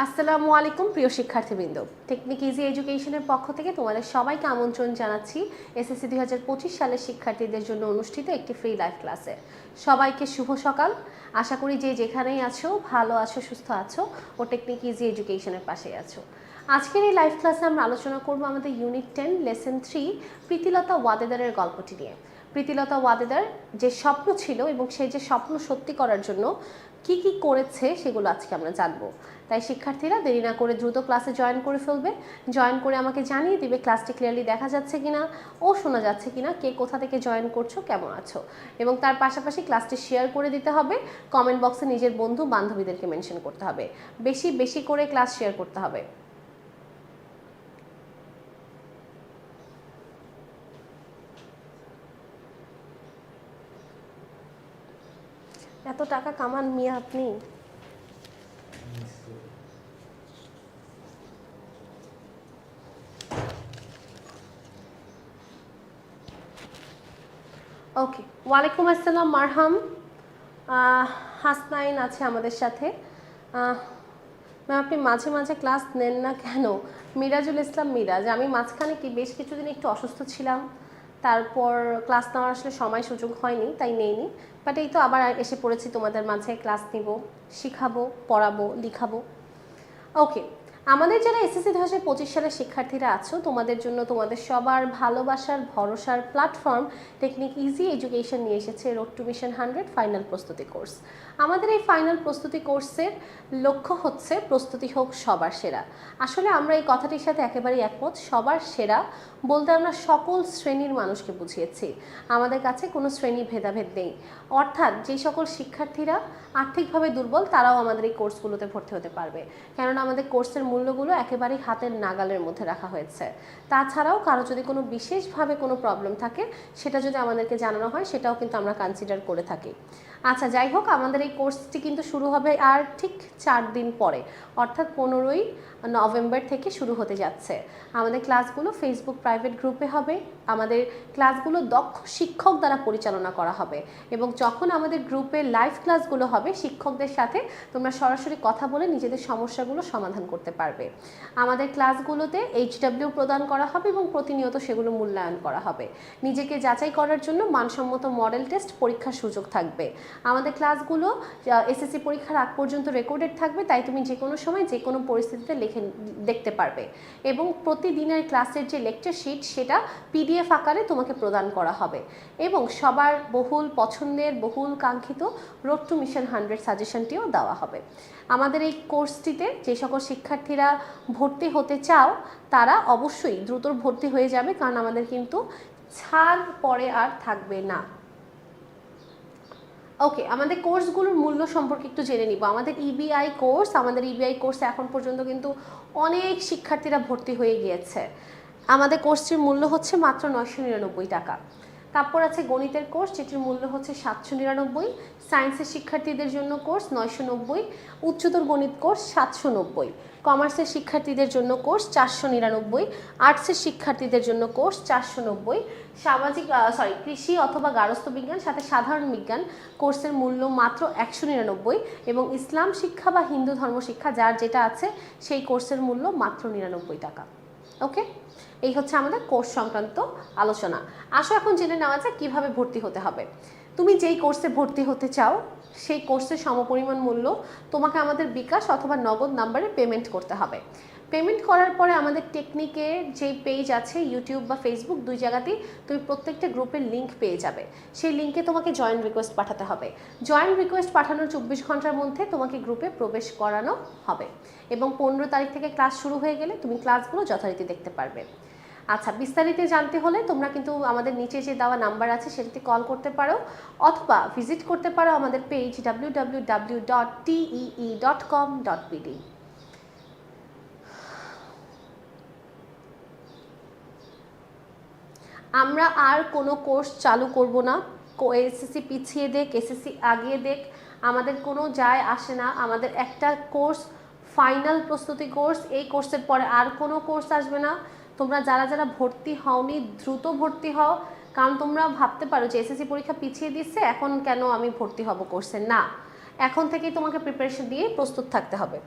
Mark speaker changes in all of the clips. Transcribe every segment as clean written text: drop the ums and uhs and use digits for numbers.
Speaker 1: আসসালামু আলাইকুম প্রিয় শিক্ষার্থীবৃন্দ, টেকনিক ইজি এডুকেশনের পক্ষ থেকে তোমাদের সবাইকে আমন্ত্রণ জানাচ্ছি এসএসসি 2025 সালের শিক্ষার্থীদের জন্য অনুষ্ঠিত একটি ফ্রি লাইভ ক্লাসে। সবাইকে শুভ সকাল। আশা করি যে যেখানেই আছো ভালো আছো, সুস্থ আছো ও টেকনিক ইজি এডুকেশনের পাশেই আছো। আজকের এই লাইভ ক্লাসে আমরা আলোচনা করব আমাদের ইউনিট 10 লেসন 3 প্রীতিলতা ওয়াদেদারের গল্পটি নিয়ে। প্রীতিলতা ওয়াদেদার যে স্বপ্ন ছিল এবং সেই যে স্বপ্ন সত্যি করার জন্য কি কি করেছে সেগুলো আজকে আমরা জানবো। তাই শিক্ষার্থীরা দেরি না করে দ্রুত ক্লাসে জয়েন করে ফেলবে। জয়েন করে আমাকে জানিয়ে দিবে ক্লাসটি ক্লিয়ারলি দেখা যাচ্ছে কিনা ও শোনা যাচ্ছে কিনা, কে কোথা থেকে জয়েন করছো, কেমন আছো। এবং তার পাশাপাশি ক্লাসটি শেয়ার করে দিতে হবে। কমেন্ট বক্সে নিজের বন্ধু বান্ধবীদেরকে মেনশন করতে হবে। বেশি বেশি করে ক্লাস শেয়ার করতে হবে। এত টাকা কামান মিয়া আপনি। ওকে, ওয়ালাইকুম আসসালাম মারহাম। হাসনাইন আছে আমাদের সাথে। ম্যাম আপনি মাঝে মাঝে ক্লাস নেন না কেন? মিরাজুল ইসলাম মিরাজ, আমি মাঝখানে বেশ কিছুদিন একটু অসুস্থ ছিলাম, তারপর ক্লাস নেওয়ার আসলে সময় সুযোগ হয়নি, তাই নেইনি। বাট এই তো আবার এসে পড়েছি তোমাদের মাঝে, ক্লাস নিব, শিখাবো, পড়াবো, লিখাবো। ওকে, আমাদের যারা এসএসসি 2025 সালের শিক্ষার্থীরা আছো, তোমাদের জন্য তোমাদের সবার ভালোবাসার ভরসার প্ল্যাটফর্ম টেকনিক ইজি এডুকেশন নিয়ে এসেছে রোড টু মিশন 100 ফাইনাল প্রস্তুতি কোর্স। আমাদের এই ফাইনাল প্রস্তুতি কোর্সের লক্ষ্য হচ্ছে প্রস্তুতি হোক সবার সেরা। আসলে আমরা এই কথাটির সাথে একেবারেই একমত। সবার সেরা বলতে আমরা সকল শ্রেণীর মানুষকে বুঝিয়েছি। আমাদের কাছে কোনো শ্রেণী ভেদাভেদ নেই। অর্থাৎ যে সকল শিক্ষার্থীরা আর্থিকভাবে দুর্বল তারাও আমাদের এই কোর্সগুলোতে ভর্তি হতে পারবে, কেননা আমাদের কোর্সের মূল্যগুলো একেবারেই হাতের নাগালের মধ্যে রাখা হয়েছে। তাছাড়াও কারো যদি কোনো বিশেষভাবে কোনো প্রবলেম থাকে সেটা যদি আমাদেরকে জানানো হয়, সেটাও কিন্তু আমরা কনসিডার করে থাকি। আচ্ছা, যাই হোক, আমাদের এই কোর্সটি কিন্তু শুরু হবে আর ঠিক 4 দিন পরে, অর্থাৎ 15ই নভেম্বর থেকে শুরু হতে যাচ্ছে। আমাদের ক্লাসগুলো ফেসবুক প্রাইভেট গ্রুপে হবে। আমাদের ক্লাসগুলো দক্ষ শিক্ষক দ্বারা পরিচালনা করা হবে এবং যখন আমাদের গ্রুপে লাইভ ক্লাসগুলো হবে শিক্ষকদের সাথে তোমরা সরাসরি কথা বলে নিজেদের সমস্যাগুলো সমাধান করতে পারবে। আমাদের ক্লাসগুলোতে HW প্রদান করা হবে এবং প্রতিনিয়ত সেগুলো মূল্যায়ন করা হবে। নিজেকে যাচাই করার জন্য মানসম্মত মডেল টেস্ট পরীক্ষার সুযোগ থাকবে। আমাদের ক্লাসগুলো এসএসসি পরীক্ষার আগ পর্যন্ত রেকর্ডেড থাকবে, তাই তুমি যে কোনো সময় যে কোনো পরিস্থিতিতে দেখতে পারবে। এবং প্রতিদিনের ক্লাসের যে লেকচার শিট সেটা PDF আকারে তোমাকে প্রদান করা হবে। এবং সবার বহুল পছন্দের বহুল কাঙ্ক্ষিত রোড টু মিশন 100 সাজেশনটিও দেওয়া হবে। আমাদের এই কোর্সটিতে যে সকল শিক্ষার্থীরা ভর্তি হতে চাও তারা অবশ্যই দ্রুত ভর্তি হয়ে যাবে, কারণ আমাদের কিন্তু ছাড় পরে আর থাকবে না। ওকে, আমাদের কোর্সগুলোর মূল্য সম্পর্কে একটু জেনে নিব। আমাদের ইবিআই কোর্সে এখন পর্যন্ত কিন্তু অনেক শিক্ষার্থীরা ভর্তি হয়ে গিয়েছে। আমাদের কোর্সটির মূল্য হচ্ছে মাত্র 999 টাকা। তারপর আছে গণিতের কোর্স, যেটির মূল্য হচ্ছে 799। সায়েন্সের শিক্ষার্থীদের জন্য কোর্স 990, উচ্চতর গণিত কোর্স 790, কমার্সের শিক্ষার্থীদের জন্য কোর্স 499, আর্টসের শিক্ষার্থীদের জন্য কোর্স 490, কৃষি অথবা গার্হস্থ্য বিজ্ঞান সাথে সাধারণ বিজ্ঞান কোর্সের মূল্য মাত্র 199 এবং ইসলাম শিক্ষা বা হিন্দু ধর্ম শিক্ষা যার যেটা আছে সেই কোর্সের মূল্য মাত্র 99 টাকা। ওকে, এই হচ্ছে আমাদের কোর্স সংক্রান্ত আলোচনা। আসো এখন জেনে নেওয়া যাক কীভাবে ভর্তি হতে হবে। তুমি যেই কোর্সে ভর্তি হতে চাও সেই কোর্সের সমপরিমাণ মূল্য তোমাকে আমাদের বিকাশ অথবা নগদ নাম্বারে পেমেন্ট করতে হবে। পেমেন্ট করার পরে আমাদের টেকনিকের যে পেজ আছে ইউটিউব বা ফেসবুক, দুই জায়গাতেই তুমি প্রত্যেকটা গ্রুপের লিঙ্ক পেয়ে যাবে। সেই লিঙ্কে তোমাকে জয়েন রিকোয়েস্ট পাঠাতে হবে। জয়েন রিকোয়েস্ট পাঠানোর 24 ঘন্টার মধ্যে তোমাকে গ্রুপে প্রবেশ করানো হবে এবং 15 তারিখ থেকে ক্লাস শুরু হয়ে গেলে তুমি ক্লাসগুলো যথারীতি দেখতে পারবে। আচ্ছা, বিস্তারিত জানতে হলে তোমরা কিন্তু আমাদের নিচে যে দেওয়া নাম্বার আছে সেটাতে কল করতে পারো অথবা ভিজিট করতে পারো আমাদের পেজ www.tee.com.bd। আমরা আর কোনো কোর্স চালু করব না। এসএসসি পিছিয়ে দেখ, এসএসসি আগিয়ে দেখ, আমাদের কোনো যায় আসে না। আমাদের একটা কোর্স ফাইনাল প্রস্তুতি কোর্স, এই কোর্সের পরে আর কোনো কোর্স আসবে না। তোমরা যারা যারা ভর্তি হওনি দ্রুত ভর্তি হও, কারণ তোমরা ভাবতে পারো যে এসএসসি পরীক্ষা পিছিয়ে দিচ্ছে এখন কেন আমি ভর্তি হব কোর্সে। না, এখন থেকেই তোমাকে প্রিপারেশন দিয়ে প্রস্তুত থাকতে হবে।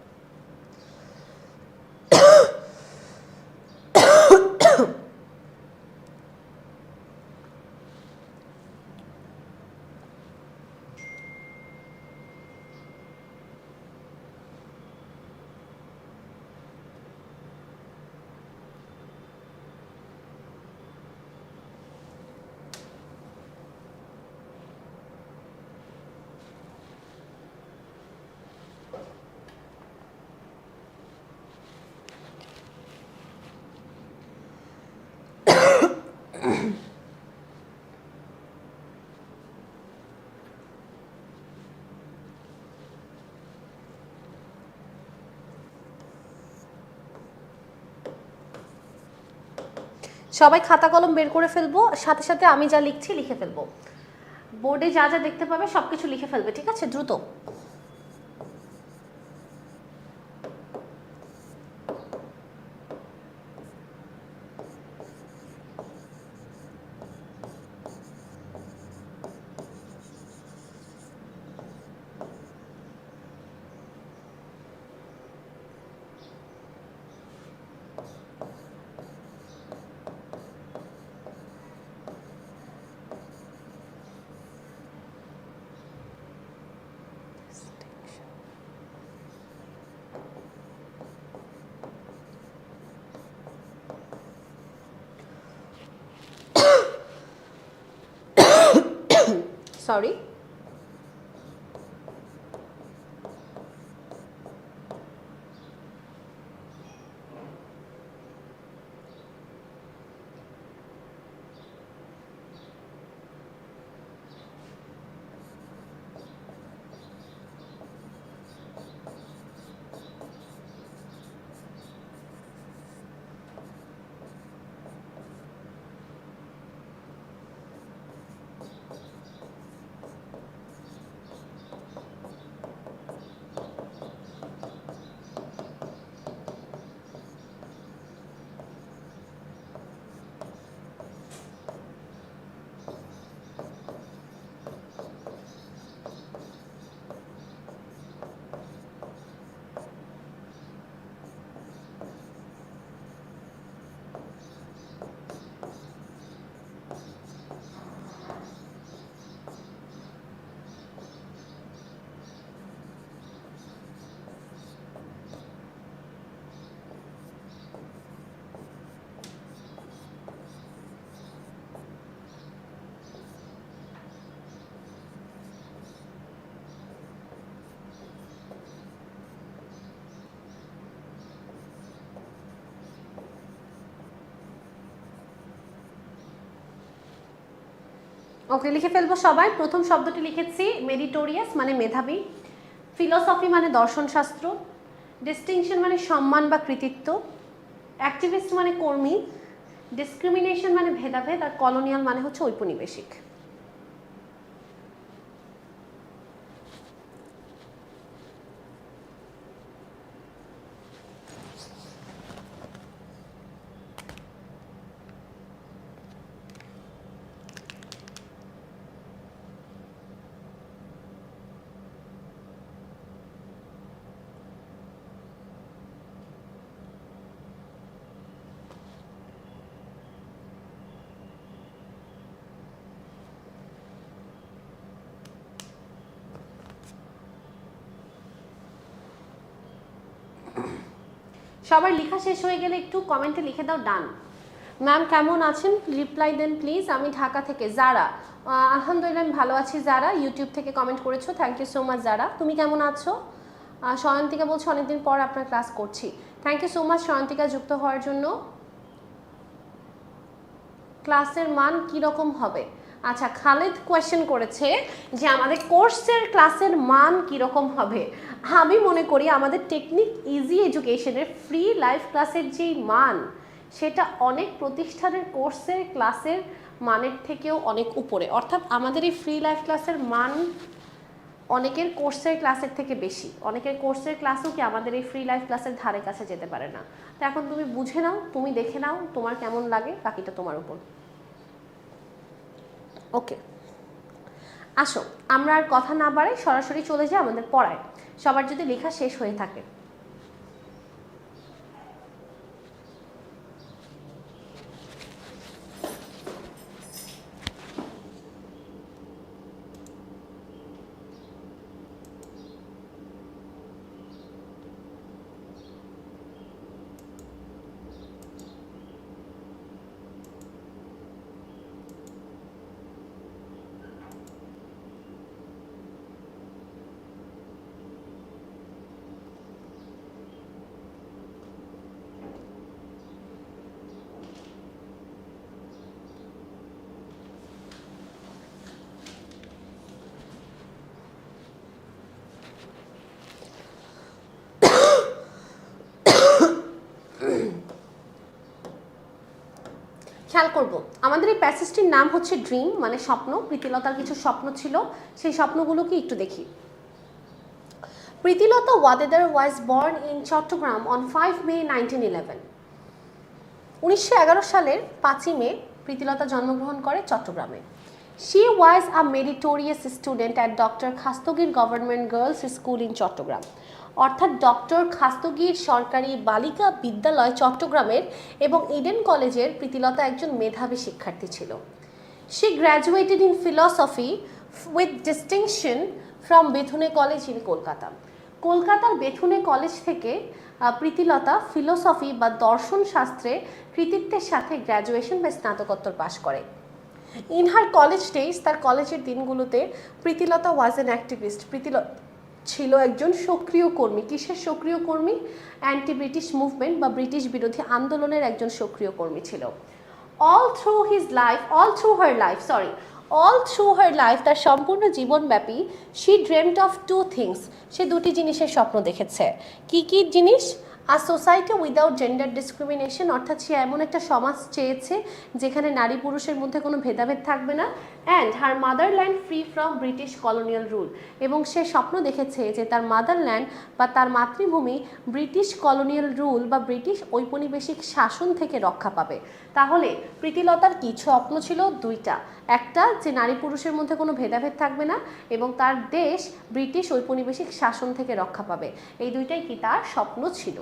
Speaker 1: সবাই খাতা কলম বের করে ফেলবো, সাথে সাথে আমি যা লিখছি লিখে ফেলবো। বোর্ডে যা যা দেখতে পাবে সব কিছু লিখে ফেলবে, ঠিক আছে? দ্রুত। সরি। ওকে, লিখে ফেলবো সবাই। প্রথম শব্দটি লিখেছি মেরিটোরিয়াস মানে মেধাবী, ফিলোসফি মানে দর্শনশাস্ত্র, ডিস্টিংশন মানে সম্মান বা কৃতিত্ব, অ্যাক্টিভিস্ট মানে কর্মী, ডিসক্রিমিনেশন মানে ভেদাভেদ, আর কলোনিয়াল মানে হচ্ছে ঔপনিবেশিক। সবার লেখা শেষ হয়ে গেলে একটু কমেন্টে লিখে দাও ডান। ম্যাম কেমন আছেন, রিপ্লাই দেন প্লিজ। আমি ঢাকা থেকে। যারা, আলহামদুলিল্লাহ আমি ভালো আছি। যারা ইউটিউব থেকে কমেন্ট করেছো, থ্যাংক ইউ সো মাচ। যারা, তুমি কেমন আছো? সয়ন্তিকা বলছো অনেকদিন পর আপনার ক্লাস করছি। Thank you so much Sayantika যুক্ত হওয়ার জন্য। ক্লাসের মান কি রকম হবে? আচ্ছা, খালেদ কোয়েশ্চেন করেছে যে আমাদের কোর্সের ক্লাসের মান কীরকম হবে। আমি মনে করি আমাদের টেকনিক ইজি এডুকেশনের ফ্রি লাইভ ক্লাসের যেই মান, সেটা অনেক প্রতিষ্ঠানের কোর্সের ক্লাসের মানের থেকেও অনেক উপরে। অর্থাৎ আমাদের এই ফ্রি লাইভ ক্লাসের মান অনেকের কোর্সের ক্লাসের থেকে বেশি। অনেকের কোর্সের ক্লাসও কি আমাদের এই ফ্রি লাইভ ক্লাসের ধারে কাছে যেতে পারে না। তো এখন তুমি বুঝে নাও, তুমি দেখে নাও তোমার কেমন লাগে, বাকিটা তোমার উপর। ওকে, আসো আমরা আর কথা না বাড়াই, সরাসরি চলে যাই আমাদের পড়ায়। সবার যদি লেখা শেষ হয়ে থাকে। খেয়াল করব আমাদের এই প্যাসেজটির নাম হচ্ছে ড্রিম, মানে স্বপ্ন। প্রীতিলতার কিছু স্বপ্ন ছিল, সেই স্বপ্নগুলোকে একটু দেখি। Pritilata Waddedar was born in Chittagong on 5 May 1911। 1911 সালের 5ই মে প্রীতিলতা জন্মগ্রহণ করে চট্টগ্রামে। She was a meritorious student at doctor Khastagir government girls school in Chattogram. অর্থাৎ ডক্টর খাস্তগীর সরকারি বালিকা বিদ্যালয় চট্টগ্রামের এবং ইডেন কলেজের প্রীতিলতা একজন মেধাবী শিক্ষার্থী ছিল। She graduated in philosophy with distinction from Bethune college in Kolkata. কলকাতার বেথুনে কলেজ থেকে প্রীতিলতা ফিলোসফি বা দর্শন শাস্ত্রে কৃতিত্বের সাথে গ্র্যাজুয়েশন বা স্নাতকোত্তর পাশ করে। ইন হার কলেজ ডেজ, তার কলেজের দিনগুলোতে Pritilata was an activist. Pritilata ছিল একজন সক্রিয় কর্মী। কিসের সক্রিয় কর্মী? অ্যান্টি ব্রিটিশ মুভমেন্ট বা ব্রিটিশ বিরোধী আন্দোলনের একজন সক্রিয় কর্মী ছিল। অল থ্রু হার লাইফ, তার সম্পূর্ণ জীবনব্যাপী, she dreamed of two things, সে দুটি জিনিসের স্বপ্ন দেখেছে। কি কি জিনিস? A society without gender discrimination, অর্থাৎ সে এমন একটা সমাজ চেয়েছে যেখানে নারী পুরুষের মধ্যে কোনো ভেদাভেদ থাকবে না। And her motherland free from British colonial rule, এবং সে স্বপ্ন দেখেছে যে তার মাদারল্যান্ড বা তার মাতৃভূমি ব্রিটিশ কলোনিয়াল রুল বা ব্রিটিশ ঔপনিবেশিক শাসন থেকে রক্ষা পাবে। তাহলে প্রীতিলতার কি স্বপ্ন ছিল? দুইটা। একটা, যে নারী পুরুষের মধ্যে কোনো ভেদাভেদ থাকবে না, এবং তার দেশ ব্রিটিশ ঔপনিবেশিক শাসন থেকে রক্ষা পাবে। এই দুইটাই কি তার স্বপ্ন ছিল।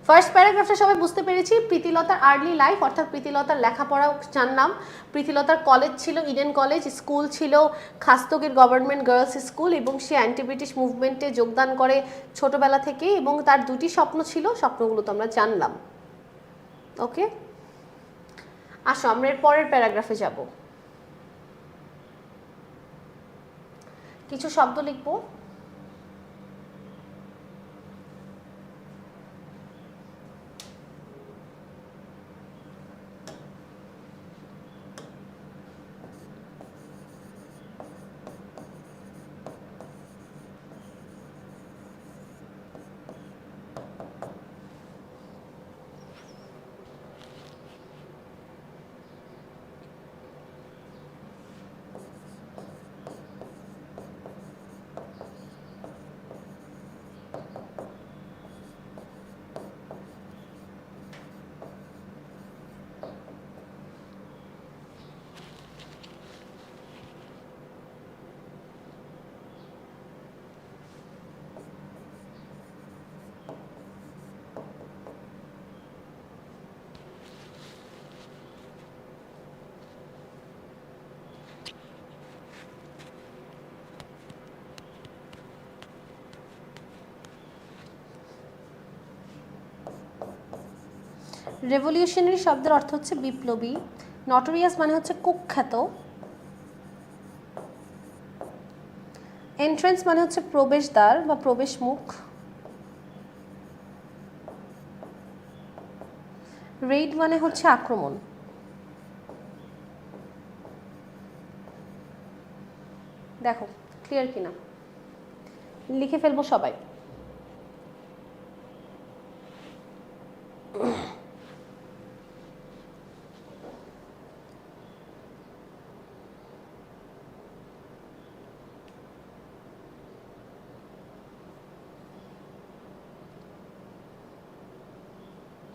Speaker 1: ফার্স্ট প্যারাগ্রাফটা সবাই বুঝতে পেরেছি। প্রীতিলতার আর্লি লাইফ, অর্থাৎ প্রীতিলতার লেখাপড়াও জানলাম। প্রীতিলতার কলেজ ছিল ইডেন কলেজ, স্কুল ছিল খাস্তগীর গভর্নমেন্ট গার্লস স্কুল, এবং সে অ্যান্টি ব্রিটিশ মুভমেন্টে যোগদান করে ছোটবেলা থেকে, এবং তার দুটি স্বপ্ন ছিল, স্বপ্নগুলো তো আমরা জানলাম। ওকে, আসো আমরা এর পরের প্যারাগ্রাফে যাব। কিছু শব্দ লিখবো। রেভলিউশনারি শব্দের অর্থ হচ্ছে বিপ্লবী। নটোরিয়াস মানে হচ্ছে কুখ্যাত। এন্ট্রেন্স মানে হচ্ছে প্রবেশদ্বার বা প্রবেশ মুখ। রেইড মানে হচ্ছে আক্রমণ। দেখো ক্লিয়ার কিনা, লিখে ফেলবো সবাই।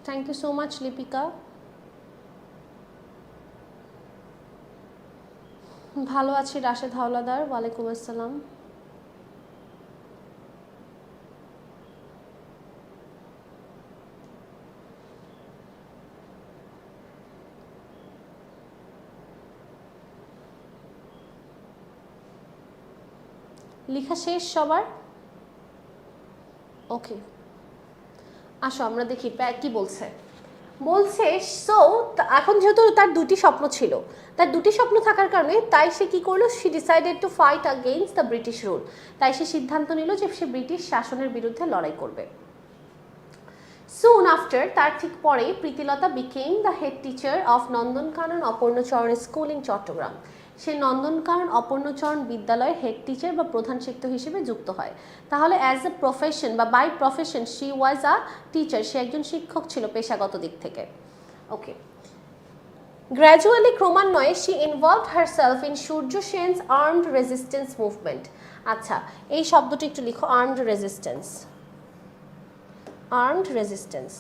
Speaker 1: Thank you so much Lipika. ভালো আছি রাশেদ হাওলাদার, ওয়ালাইকুম আসসালাম। লেখা শেষ সবার? ওকে, আসো আমরা দেখি কি বলছে। বলছে সো এখন যেহেতু তার দুটি স্বপ্ন ছিল, তার দুটি স্বপ্ন থাকার কারণে তাই সে কি করলো, she decided to fight against the British rule. তাই সে সিদ্ধান্ত নিল যে সে ব্রিটিশ শাসনের বিরুদ্ধে লড়াই করবে। সুন আফটার, তার ঠিক পরে Pritilata became the head teacher of Nandankanan Aparnacharan school in Chittagong. সে নন্দনকানন অপর্ণচরণ বিদ্যালয়ের হেড টিচার বা প্রধান শিক্ষক হিসেবে যুক্ত হয়। তাহলে অ্যাজ এ প্রফেশন বা by profession she was a teacher, সে একজন শিক্ষক ছিল পেশাগত দিক থেকে। ওকে, গ্র্যাজুয়ালি ক্রমান্বয়ে she involved herself in Surya Sen's armed resistance movement। আচ্ছা, এই শব্দটি একটু লিখো, armed resistance, armed resistance।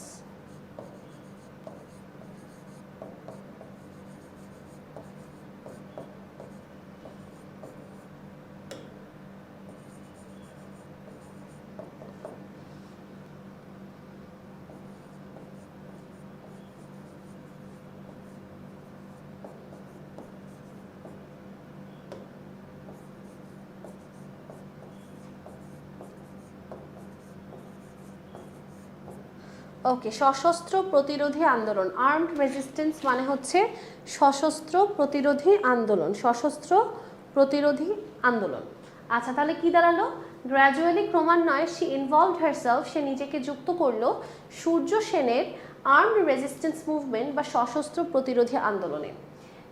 Speaker 1: ওকে, সশস্ত্র প্রতিরোধী আন্দোলন, আর্মড রেজিস্ট্যান্স মানে হচ্ছে সশস্ত্র প্রতিরোধী আন্দোলন, সশস্ত্র প্রতিরোধী আন্দোলন। আচ্ছা, তাহলে কি দাঁড়ালো? গ্র্যাজুয়ালি ক্রমান্বয়ে শি ইনভলভড হারসেলফ, সে নিজেকে যুক্ত করলো সূর্য সেনের আর্মড রেজিস্ট্যান্স মুভমেন্ট বা সশস্ত্র প্রতিরোধী আন্দোলনে।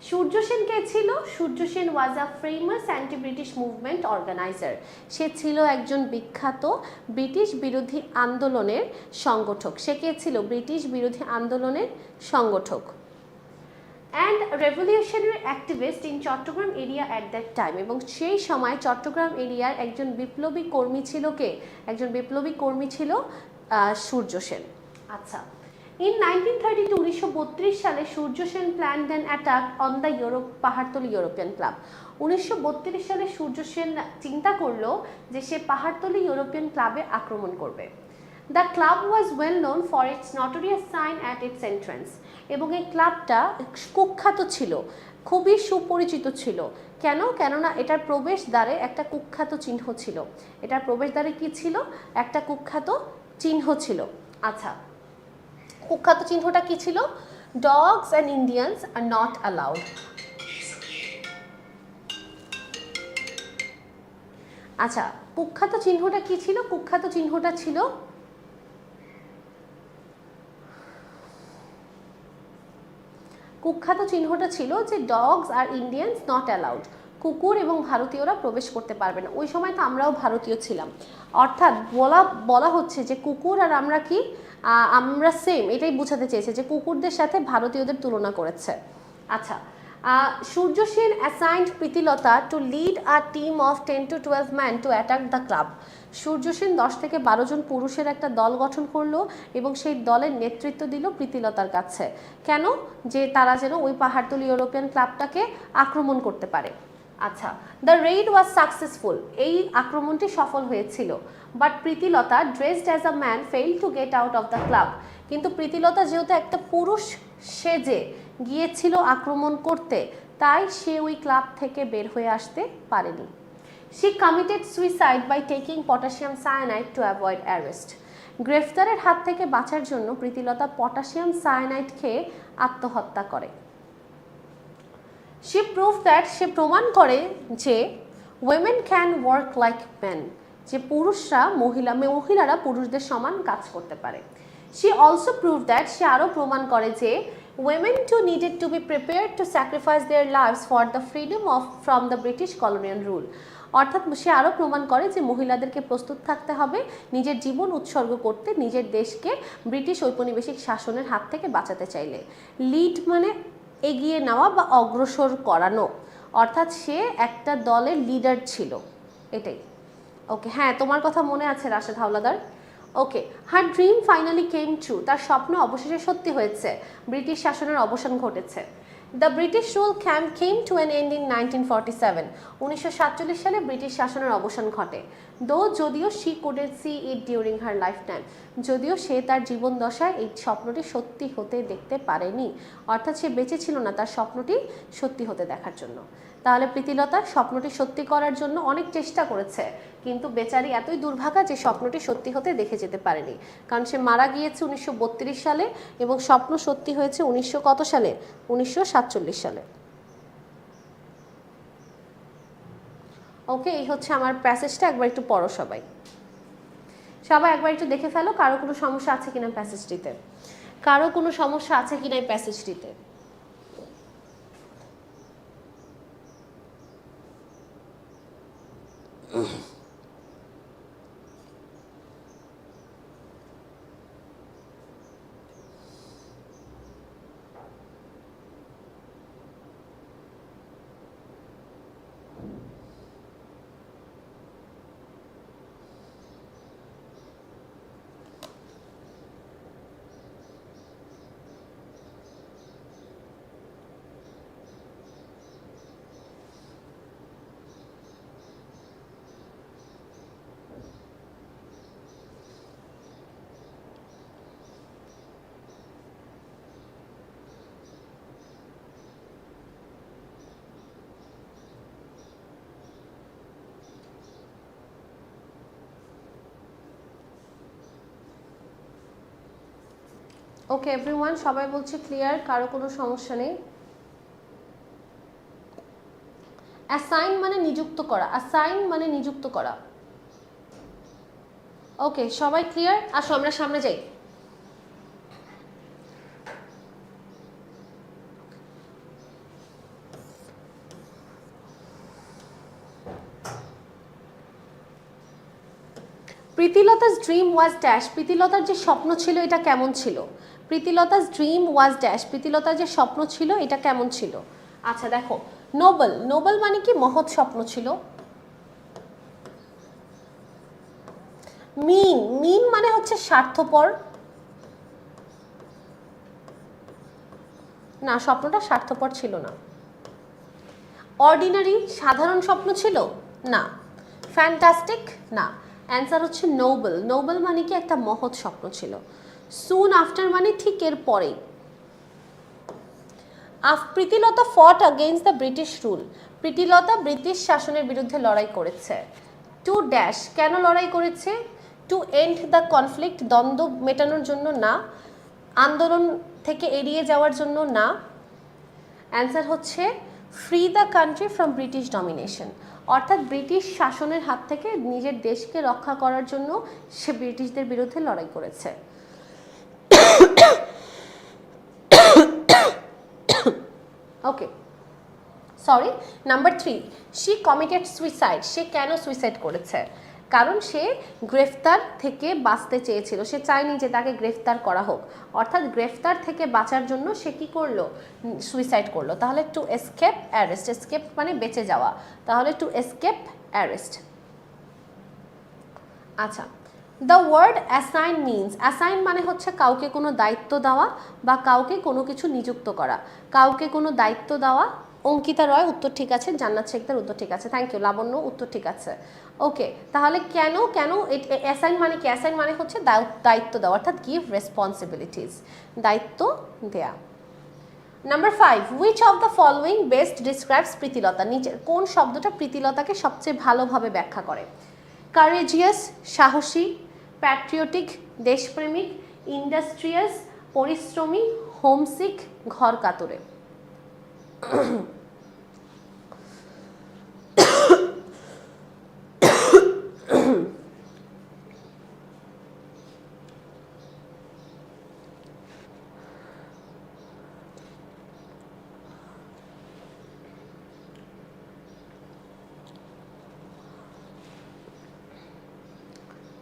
Speaker 1: সূর্য সেন কে ছিল? Surya Sen was a famous anti British movement organizer. সে ছিল একজন বিখ্যাত ব্রিটিশ বিরোধী আন্দোলনের সংগঠক। সে কে ছিল? ব্রিটিশ বিরোধী আন্দোলনের সংগঠক। And revolutionary activist in Chattogram area at that time, এবং সেই সময় চট্টগ্রাম এরিয়ার একজন বিপ্লবী কর্মী ছিল কে? একজন বিপ্লবী কর্মী ছিল সূর্য সেন। আচ্ছা, In 1932 1932 সালে Surya Sen planned an attack on the Pahartali European club. 1932 সালে সূর্য সেন চিন্তা করলো যে সে পাহাড়তলি ইউরোপিয়ান ক্লাবে আক্রমণ করবে। The club was well known for its notorious sign at its entrance, এবং এই ক্লাবটা কুখ্যাত ছিল, খুবই সুপরিচিত ছিল। কেন? কেননা এটার প্রবেশদ্বারে একটা কুখ্যাত চিহ্ন ছিল। এটার প্রবেশদ্বারে কি ছিল? একটা কুখ্যাত চিহ্ন ছিল। আচ্ছা, কুখ্যাত চিহ্নটা কি ছিল? Dogs and Indians are not allowed. আচ্ছা, কুখ্যাত চিহ্নটা কি ছিল? কুখ্যাত চিহ্নটা ছিল যে ডগস আর ইন্ডিয়ানস নট অ্যালাউড, কুকুর এবং ভারতীয়রা প্রবেশ করতে পারবে না। ওই সময় তো আমরাও ভারতীয় ছিলাম, অর্থাৎ বলা হচ্ছে যে কুকুর আর আমরা কি, আমরা সেম, এটাই বোঝাতে চেয়েছে যে কুকুরদের সাথে ভারতীয়দের তুলনা করেছে। আচ্ছা, Surya Sen assigned Pritilata to lead a team of 10 to 12 man to attack the club. Surya Sen 10 থেকে 12 জন পুরুষের একটা দল গঠন করলো এবং সেই দলের নেতৃত্ব দিল প্রীতিলতার কাছে। কেন? যে তারা যেন ওই পাহাড়তলি ইউরোপিয়ান ক্লাবটাকে আক্রমণ করতে পারে। আচ্ছা, দ্য রেইড ওয়াজ সাকসেসফুল, এই আক্রমণটি সফল হয়েছিল। But Pritilata dressed as a man fail to get out of the club, কিন্তু প্রীতিলতা যেহেতু একটা পুরুষ সেজে গিয়েছিল আক্রমণ করতে, তাই সে ওই ক্লাব থেকে বের হয়ে আসতে পারেনি। She committed suicide by taking potassium cyanide to avoid arrest. গ্রেফতারের হাত থেকে বাঁচার জন্য প্রীতিলতা পটাশিয়াম সায়ানাইড খেয়ে আত্মহত্যা করে। শি প্রুভ দ্যাট, সে প্রমাণ করে যে women can work like men, যে মহিলারা পুরুষদের সমান কাজ করতে পারে। শি অলসো প্রুভ দ্যাট, সে আরও প্রমাণ করে যে women too needed to be prepared to sacrifice their lives for the freedom from the British colonial rule। অর্থাৎ সে আরও প্রমাণ করে যে মহিলাদেরকে প্রস্তুত থাকতে হবে নিজের জীবন উৎসর্গ করতে, নিজের দেশকে ব্রিটিশ ঔপনিবেশিক শাসনের হাত থেকে বাঁচাতে চাইলে। লিড মানে এগিয়ে নেওয়া বা অগ্রসর করানো, অর্থাৎ সে একটা দলের লিডার ছিল, এটাই। ওকে, হ্যাঁ, তোমার কথা মনে আছে Rashed Howlader. Okay, her dream finally came true, তার স্বপ্ন অবশেষে সত্যি হয়েছে, ব্রিটিশ শাসনের অবসান ঘটেছে। The British rule came to an end in 1947, 1947 সালে ব্রিটিশ শাসনের অবসান ঘটে। যদিও she couldn't see it during her life time, যদিও সে তার জীবন দশায় এই স্বপ্নটি সত্যি হতে দেখতে পারেনি, অর্থাৎ সে বেঁচে ছিল না তার স্বপ্নটি সত্যি হতে দেখার জন্য। তাহলে প্রীতিলতা স্বপ্নটি সত্যি করার জন্য অনেক চেষ্টা করেছে, কিন্তু বেচারি এতই দুর্ভাগা যে স্বপ্নটি সত্যি হতে দেখে যেতে পারেনি, কারণ সে মারা গিয়েছে 1932 সালে এবং স্বপ্ন সত্যি হয়েছে 1900 কত সালে? 1947 সালে। ওকে, এই হচ্ছে আমার প্যাসেজটা, একবার একটু পড়ো সবাই একবার একটু দেখে ফেলো কারো কোনো সমস্যা আছে কিনা প্যাসেজটিতে, কারো কোনো সমস্যা আছে কিনা এই প্যাসেজটিতে। ওকে এভরিওয়ান, সবাই বলছে ক্লিয়ার, কারো কোনো সমস্যা নেই। অ্যাসাইন মানে নিযুক্ত করা, অ্যাসাইন মানে নিযুক্ত করা। ওকে সবাই ক্লিয়ার, আসো আমরা সামনে যাই। প্রীতিলতা's ড্রিম ওয়াজ ড্যাশ, প্রীতিলতার যে স্বপ্ন ছিল এটা কেমন ছিল? প্রীতিলতা's ড্রিম ওয়াজ ড্যাশ, প্রীতিলতার যে স্বপ্ন ছিল এটা কেমন ছিল? আচ্ছা দেখো, নোবেল, নোবেল মানে কি মহৎ স্বপ্ন ছিল। মিন, মিন মানে হচ্ছে স্বার্থপর। না, স্বপ্নটা স্বার্থপর ছিল না। অর্ডিনারি, সাধারণ স্বপ্ন ছিল না। ফ্যান্টাস্টিক না, অ্যান্সার হচ্ছে নোবেল। নোবেল মানে কি একটা মহৎ স্বপ্ন ছিল। সুন আফটার মানে ঠিক এর পরেই। প্রীতিলতা ফট against the British rule, Pritilata British শাসনের বিরুদ্ধে লড়াই করেছে। টু ড্যাশ, কেন লড়াই করেছে? টু এন্ড দ্য কনফ্লিক্ট, দ্বন্দ্ব মেটানোর জন্য না, আন্দোলন থেকে এড়িয়ে যাওয়ার জন্য না। অ্যান্সার হচ্ছে free the country from British domination, অর্থাৎ ব্রিটিশ শাসনের হাত থেকে নিজের দেশকে রক্ষা করার জন্য সে ব্রিটিশদের বিরুদ্ধে লড়াই করেছে। Okay sorry, number 3, she committed suicide, সে কেন সুইসাইড করেছে? কারণ সে গ্রেফতার থেকে বাঁচতে চেয়েছিল, সে চায়নি যে তাকে গ্রেফতার করা হোক, অর্থাৎ গ্রেফতার থেকে বাঁচার জন্য সে কি করলো? সুইসাইড করলো। তাহলে টু এসকেপ অ্যারেস্ট, এসকেপ মানে বেঁচে যাওয়া, তাহলে টু এসকেপ অ্যারেস্ট। আচ্ছা, the word assign means, assign মানে হচ্ছে কাউকে কোনো দায়িত্ব দেওয়া বা কাউকে কোনো কিছু নিযুক্ত করা, কাউকে কোনো দায়িত্ব দেওয়া। অঙ্কিতা রয় উত্তর ঠিক আছে, জান্নাত শেখদার উত্তর ঠিক আছে, থ্যাংক ইউ। লাবণ্য উত্তর ঠিক আছে। ওকে, তাহলে কেন কেন অ্যাসাইন মানে কি? অ্যাসাইন মানে হচ্ছে দায়িত্ব দেওয়া, অর্থাৎ গিভ রেসপন্সিবিলিটিস, দায়িত্ব দেয়া। Number 5, which of the following best describes Pritilata, নিচের কোন শব্দটা প্রীতিলতাকে সবচেয়ে ভালোভাবে ব্যাখ্যা করে? কারেজিয়াস, সাহসী, প্যাট্রিয়টিক, দেশপ্রেমিক, ইন্ডাস্ট্রিয়াস, পরিশ্রমী, হোমসিক, ঘর কাতরে।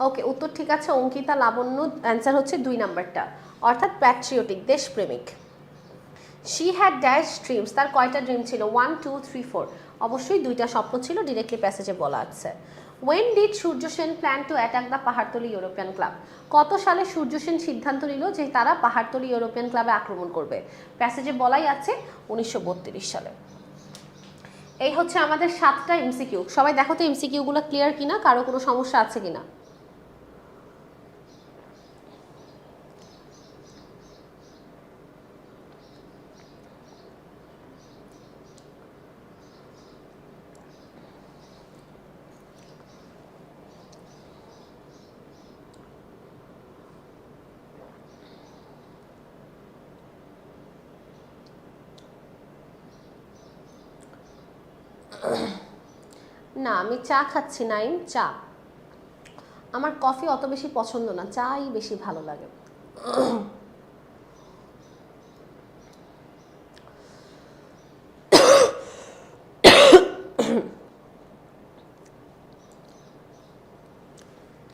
Speaker 1: ওকে উত্তর ঠিক আছে অঙ্কিতা, লাবণ্য, অ্যান্সার হচ্ছে 2 নাম্বারটা, অর্থাৎ প্যাট্রিয়টিক, দেশপ্রেমিক। শি হ্যাড ড্যাশ ড্রিমস, তার কয়টা ড্রিম ছিল? 1 2 3 4, অবশ্যই 2টা স্বপ্ন ছিল, ডিরেক্টলি প্যাসেজে বলা আছে। When did Surya Sen plan to attack the Pahartali European club, কত সালে সূর্য সেন সিদ্ধান্ত নিল যে তারা পাহাড়তলি ইউরোপিয়ান ক্লাবে আক্রমণ করবে? প্যাসেজে বলাই আছে 1932 সালে। এই হচ্ছে আমাদের 7টা এমসিকিউ। সবাই দেখো তো এমসিকিউগুলো ক্লিয়ার কিনা, কারো কোনো সমস্যা আছে কিনা। না আমি চা খাচ্ছি নাইম, চা, আমার কফি অত বেশি পছন্দ না, চাই বেশি ভালো লাগে।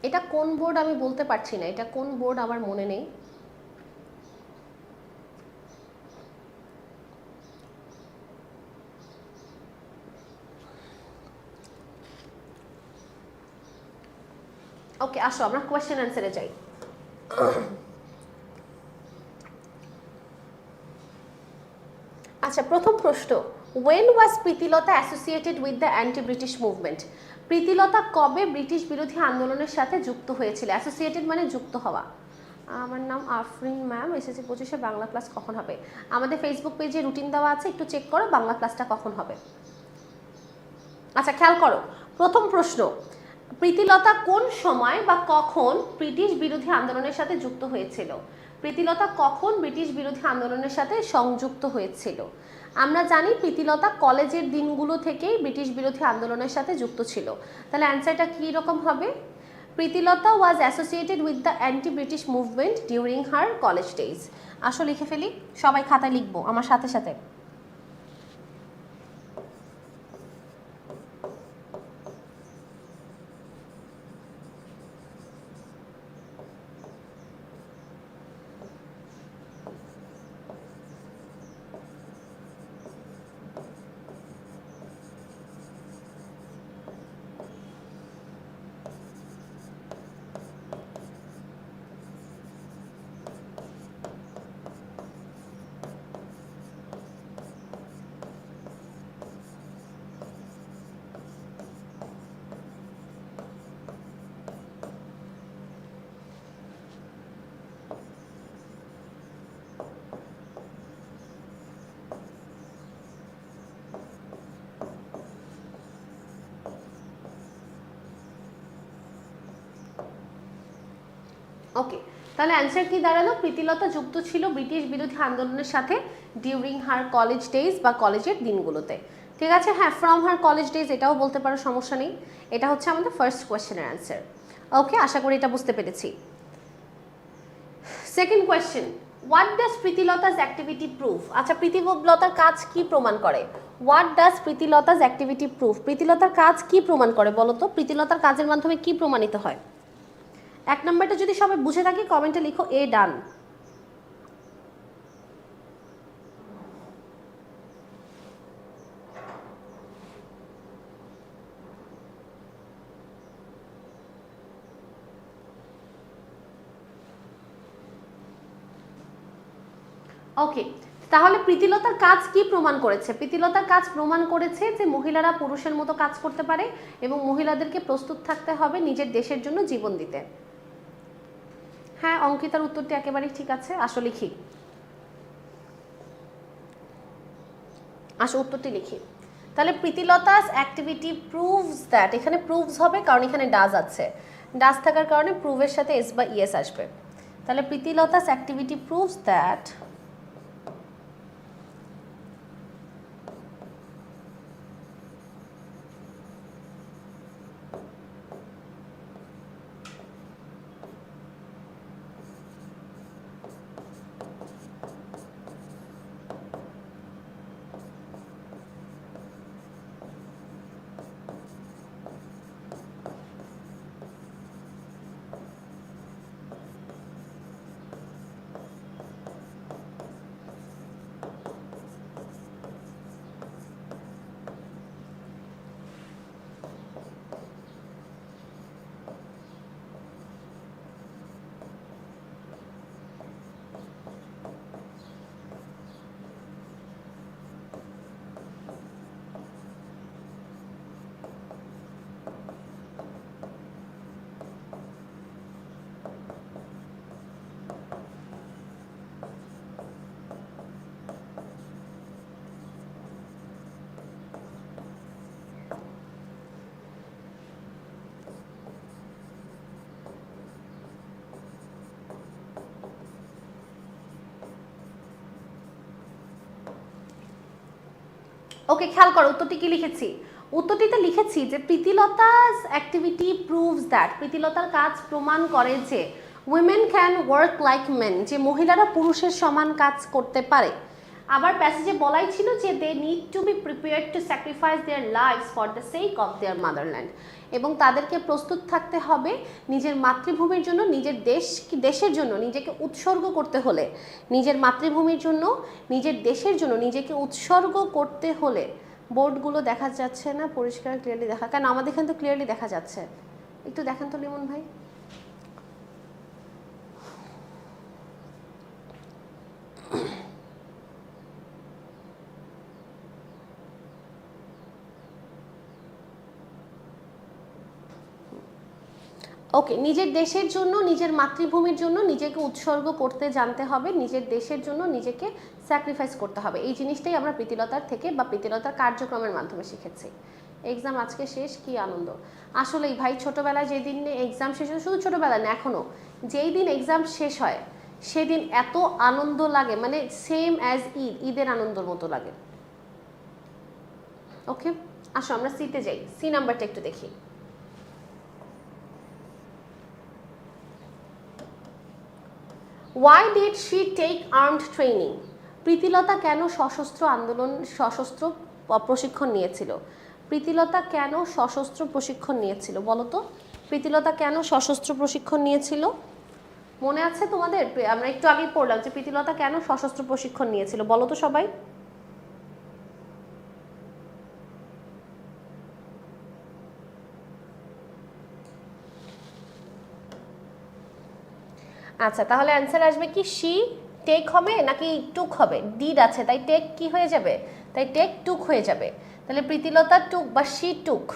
Speaker 1: এটা কোন বোর্ড আমি বলতে পারছি না, এটা কোন বোর্ড আমার মনে নেই। ওকে আসো আমরা কোয়েশ্চেন অ্যান্সারে যাই। আচ্ছা প্রথম প্রশ্ন, when was Pritilata associated with the anti British movement, Pritilata কবে ব্রিটিশ বিরোধী আন্দোলনের সাথে যুক্ত হয়েছিল? অ্যাসোসিয়েটেড মানে যুক্ত হওয়া। আমার নাম আফরিন ম্যাম, এসএসসি 25-এ বাংলা ক্লাস কখন হবে? আমাদের ফেসবুক পেজে রুটিন দেওয়া আছে, একটু চেক করো বাংলা ক্লাসটা কখন হবে। আচ্ছা খেয়াল করো, প্রথম প্রশ্ন, প্রীতিলতা কোন সময় বা কখন ব্রিটিশ বিরোধী আন্দোলনের সাথে যুক্ত হয়েছিল? প্রীতিলতা কখন ব্রিটিশ বিরোধী আন্দোলনের সাথে সংযুক্ত হয়েছিল? আমরা জানি প্রীতিলতা কলেজের দিনগুলো থেকেই ব্রিটিশ বিরোধী আন্দোলনের সাথে যুক্ত ছিল। তাহলে অ্যান্সারটা কী রকম হবে? Pritilata was associated with the anti British movement during her college days. আসো লিখে ফেলি, সবাই খাতায় লিখবো আমার সাথে সাথে। ওকে, তাহলে অ্যান্সার কি দাঁড়ালো? প্রীতিলতা যুক্ত ছিল ব্রিটিশ বিরোধী আন্দোলনের সাথে ডিউরিং হার কলেজ ডেজ বা কলেজের দিনগুলোতে। ঠিক আছে, হ্যাঁ, ফ্রম হার কলেজ ডেজ এটাও বলতে পারো, সমস্যা নেই। এটা হচ্ছে আমাদের ফার্স্ট কোয়েশ্চেনের অ্যান্সার। ওকে, আশা করি এটা বুঝতে পেরেছি। Second question, what does Pritilata's activity prove? আচ্ছা, প্রীতিলতার কাজ কি প্রমাণ করে? What does Pritilata's activity prove? প্রীতিলতার কাজ কি প্রমাণ করে বলো তো? প্রীতিলতার কাজের মাধ্যমে কি প্রমাণিত হয়? এক নম্বরটা যদি সবাই বুঝে থাকি কমেন্টে লিখো এ ডান। ওকে, তাহলে প্রীতিলতার কাজ কি প্রমাণ করেছে? প্রীতিলতার কাজ প্রমাণ করেছে যে মহিলারা পুরুষের মতো কাজ করতে পারে এবং মহিলাদেরকে প্রস্তুত থাকতে হবে নিজের দেশের জন্য জীবন দিতে। হ্যাঁ, অঙ্কিতার উত্তরটি একেবারেই ঠিক আছে। আসো লিখি, আসো উত্তরটি লিখি। তাহলে প্রীতিলতাস অ্যাক্টিভিটি প্রুভস দ্যাট, এখানে প্রুভস হবে কারণ এখানে ডাজ আছে, ডাজ থাকার কারণে প্রুভের সাথে এস বা ইএস আসবে। তাহলে Pritilata's activity proves that okay, খেয়াল করো উত্তরটি কি লিখেছি। উত্তরটিতে লিখেছি যে প্রীতিলতাস অ্যাক্টিভিটি প্রুভস দ্যাট, প্রীতিলতার কাজ প্রমাণ করে যে women can work like men, যে মহিলারা পুরুষের সমান কাজ করতে পারে। আবার প্যাসেজে বলাই ছিল যে they need to be prepared to sacrifice their lives for the sake of their motherland, এবং তাদেরকে প্রস্তুত থাকতে হবে নিজের মাতৃভূমির জন্য, নিজের দেশের জন্য নিজেকে উৎসর্গ করতে হলে, নিজের মাতৃভূমির জন্য, নিজের দেশের জন্য নিজেকে উৎসর্গ করতে হলে। বোর্ডগুলো দেখা যাচ্ছে না পরিষ্কার, ক্লিয়ারলি দেখা, কেন আমাদের এখানে তো ক্লিয়ারলি দেখা যাচ্ছে। একটু দেখেন তো লিমন ভাই। ওকে, নিজের দেশের জন্য, নিজের মাতৃভূমির জন্য নিজেকে উৎসর্গ করতে জানতে হবে, নিজের দেশের জন্য নিজেকে স্যাক্রিফাইস করতে হবে। এই জিনিসটাই আমরা প্রীতিলতার থেকে বা প্রীতিলতার কার্যক্রমের মাধ্যমে শিখেছি। এক্সাম আজকে শেষ, কি আনন্দ। আসলেই ভাই, ছোটোবেলায় যেদিন এক্সাম শেষ হয়, শুধু ছোটোবেলায় না এখনও, যেই দিন এক্সাম শেষ হয় সেদিন এত আনন্দ লাগে, মানে সেম অ্যাজ ঈদ, ঈদের আনন্দের মতো লাগে। ওকে, আসো আমরা সিতে যাই। সি নাম্বারটা একটু দেখি। Why did she take armed training? Pritilata কেন সশস্ত্র প্রশিক্ষণ নিয়েছিল? প্রীতিলতা কেন সশস্ত্র প্রশিক্ষণ নিয়েছিল বলো তো? প্রীতিলতা কেন সশস্ত্র প্রশিক্ষণ নিয়েছিল? মনে আছে তোমাদের? আমরা একটু আগেই পড়লাম যে প্রীতিলতা কেন সশস্ত্র প্রশিক্ষণ নিয়েছিল, বলো তো সবাই। আচ্ছা, তাহলে অ্যান্সার আসবে কি শি টেক হবে নাকি টুক হবে? ডিড আছে, তাই টেক কি হয়ে যাবে? তাই টেক টুক হয়ে যাবে। তাহলে প্রীতিলতা টুক বা শি টুক।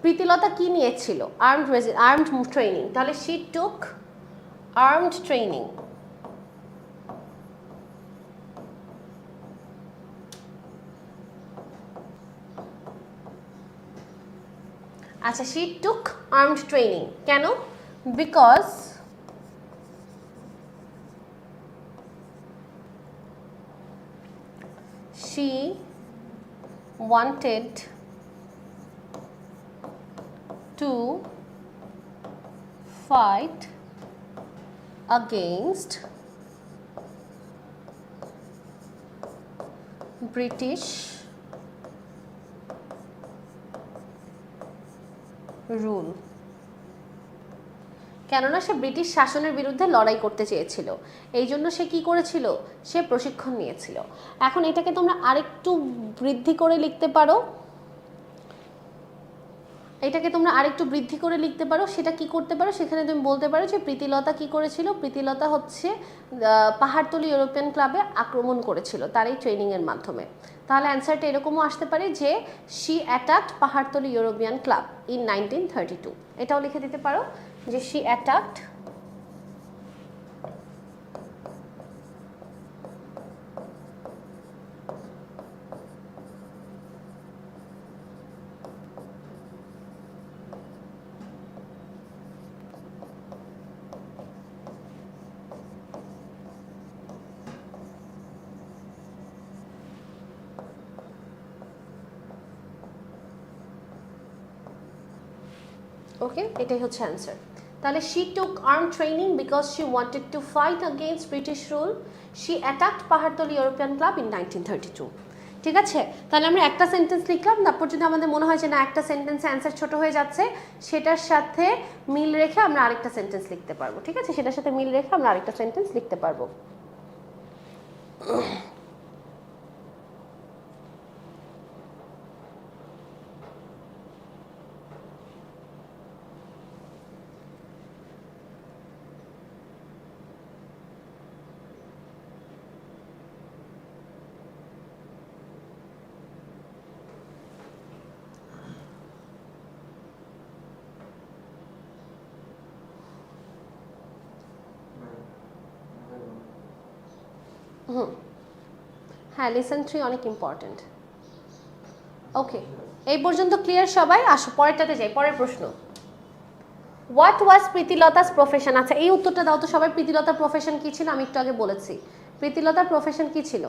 Speaker 1: প্রীতিলতা কি নিয়েছিল? Armed training. তাহলে শি টুক আর্মড ট্রেনিং। আচ্ছা, শি টুক আর্মড ট্রেনিং কেন? Because she wanted to fight against British rule. কেননা সে ব্রিটিশ শাসনের বিরুদ্ধে লড়াই করতে চেয়েছিল, এই জন্য সে কি করেছিল? সে প্রশিক্ষণ নিয়েছিল। এখন এটাকে তোমরা আরেকটু বৃদ্ধি করে লিখতে পারো, সেটা কি করতে পারো? সেখানে তুমি বলতে পারো যে প্রীতিলতা কি করেছিল? প্রীতিলতা হচ্ছে পাহাড়তলি ইউরোপিয়ান ক্লাবে আক্রমণ করেছিল তার এই ট্রেনিংয়ের মাধ্যমে। তাহলে অ্যান্সারটা এরকমও আসতে পারে যে she attacked Pahartali European club in 1932। এটাও লিখে দিতে পারো যে শি অ্যাটাকড ওকে, এটাই হচ্ছে অ্যান্সার। তাহলে she took arm training because she wanted to fight against British rule. She attacked Pahartali European club in 1932। ঠিক আছে, তাহলে আমরা একটা সেন্টেন্স লিখলাম, তারপর যদি আমাদের মনে হয় যে না একটা সেন্টেন্সে অ্যান্সার ছোট হয়ে যাচ্ছে, সেটার সাথে মিল রেখে আমরা আরেকটা সেন্টেন্স লিখতে পারবো। ঠিক আছে, সেটার সাথে মিল রেখে আমরা আরেকটা সেন্টেন্স লিখতে পারবো। হ্যাঁ, লেসন 3 অনেক ইম্পর্টেন্ট। ওকে, এই পর্যন্ত ক্লিয়ার সবাই? আসো পরেরটাতে যাই, পরের প্রশ্ন। What was Pritilata's profession? আচ্ছা, এই উত্তরটা দাও তো সবাই। প্রীতিলতার প্রফেশন কি ছিল? আমি একটু আগে বলেছি। প্রীতিলতার প্রফেশন কি ছিল?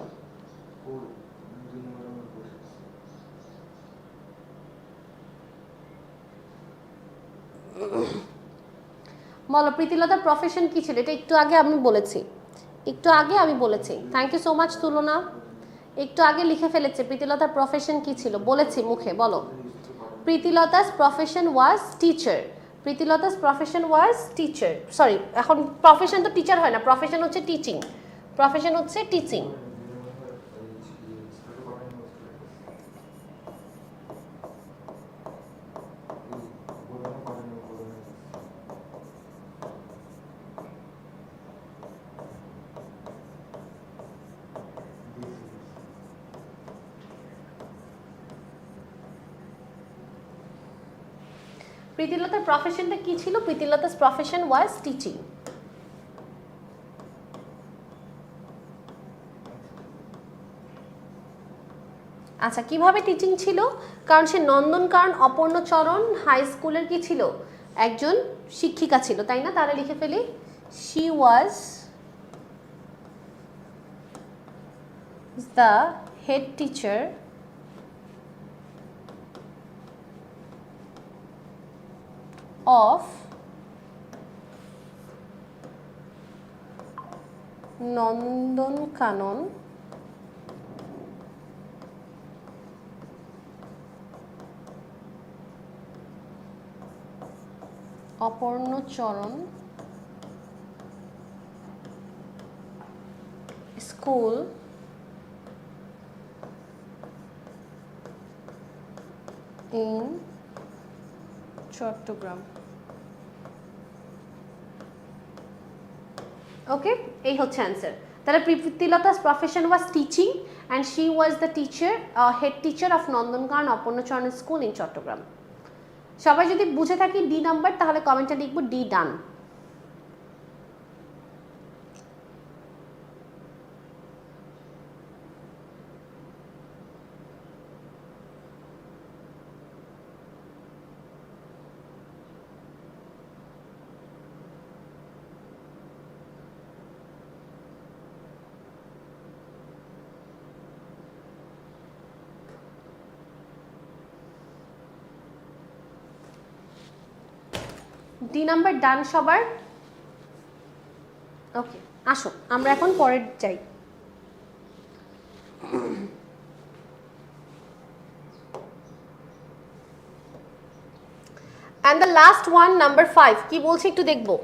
Speaker 1: বলো, প্রীতিলতার প্রফেশন কি ছিল? এটা একটু আগে আমি বলেছি, থ্যাংক ইউ সো মাচ তুলনা। একটু আগে লিখে ফেলেছে প্রীতিলতার প্রফেশন কি ছিল, বলেছি মুখে। বলো, প্রীতিলতাস প্রফেশন ওয়াজ টিচার। প্রীতিলতাস প্রফেশন ওয়াজ টিচার। সরি, এখন প্রফেশন তো টিচার হয় না, প্রফেশন হচ্ছে টিচিং। প্রীতিলতার প্রফেশনটা কি ছিল? Pritilata's profession was teaching. আচ্ছা কিভাবে টিচিং ছিল? কারণ সে নন্দনকানন অপর্ণচরণ হাই স্কুলের কি ছিল, একজন শিক্ষিকা ছিল, তাই না? তাহলে লিখে ফেলি, she was the head teacher of Nandankanan Aparnacharan school in Chittagong. Okay, এই হচ্ছে অ্যান্সার। তাহলে প্রীতিলতা's profession was teaching and she was the teacher, head teacher of Nandankanan Aparnacharan school in Chittagong. সবাই যদি বুঝে থাকি ডি নাম্বার, তাহলে কমেন্টে লিখবো D done. D number done সবার? ওকে, আসো আমরা এখন পরের যাই। and the last one number 5 কি বলছে একটু দেখবো।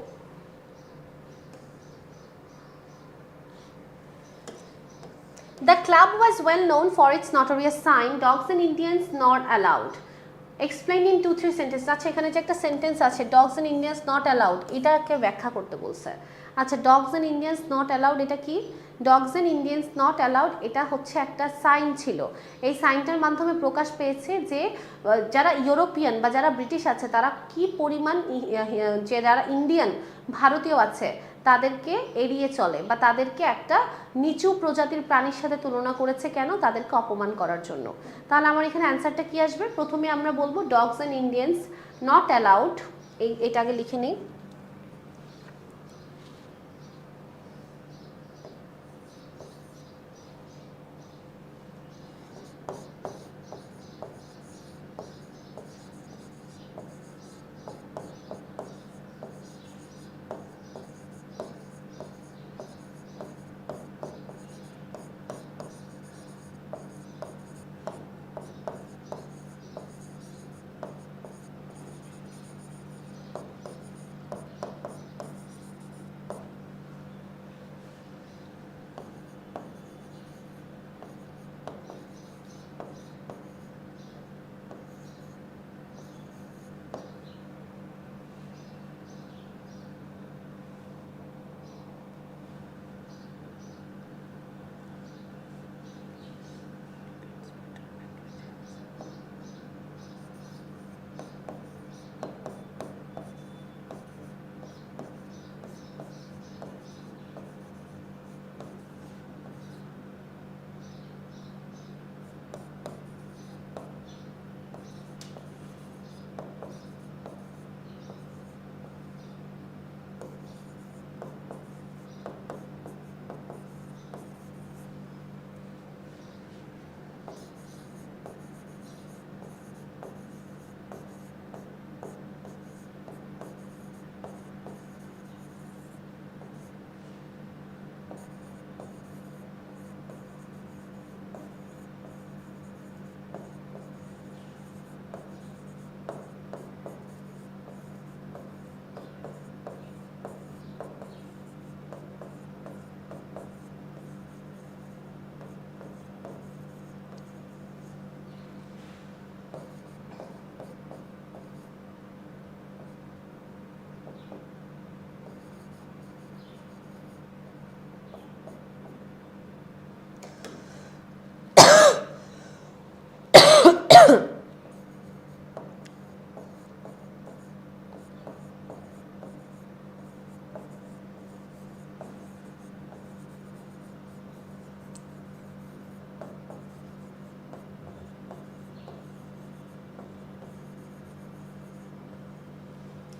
Speaker 1: The club was well known for its notorious sign, dogs and Indians not allowed. Explain in 2-3 sentences. আচ্ছা এখানে যে একটা সেন্টেন্স আছে, dogs and Indians not allowed, এটাকে ব্যাখ্যা করতে বলছে। আচ্ছা dogs and Indians not allowed এটা কি? dogs and Indians not allowed এটা হচ্ছে একটা সাইন ছিল। এই সাইনটার মাধ্যমে প্রকাশ পেয়েছে যে যারা ইউরোপিয়ান বা যারা ব্রিটিশ আছে তারা কি পরিমাণ, যে যারা ইন্ডিয়ান ভারতীয় আছে তাদেরকে এড়িয়ে চলে বা তাদেরকে একটা নিচু প্রজাতির প্রাণীর সাথে তুলনা করেছে, কেন? তাদেরকে অপমান করার জন্য। তাহলে আমার এখানে অ্যান্সারটা কি আসবে? প্রথমে আমরা বলবো dogs and Indians not allowed, এটা আগে লিখে নিই।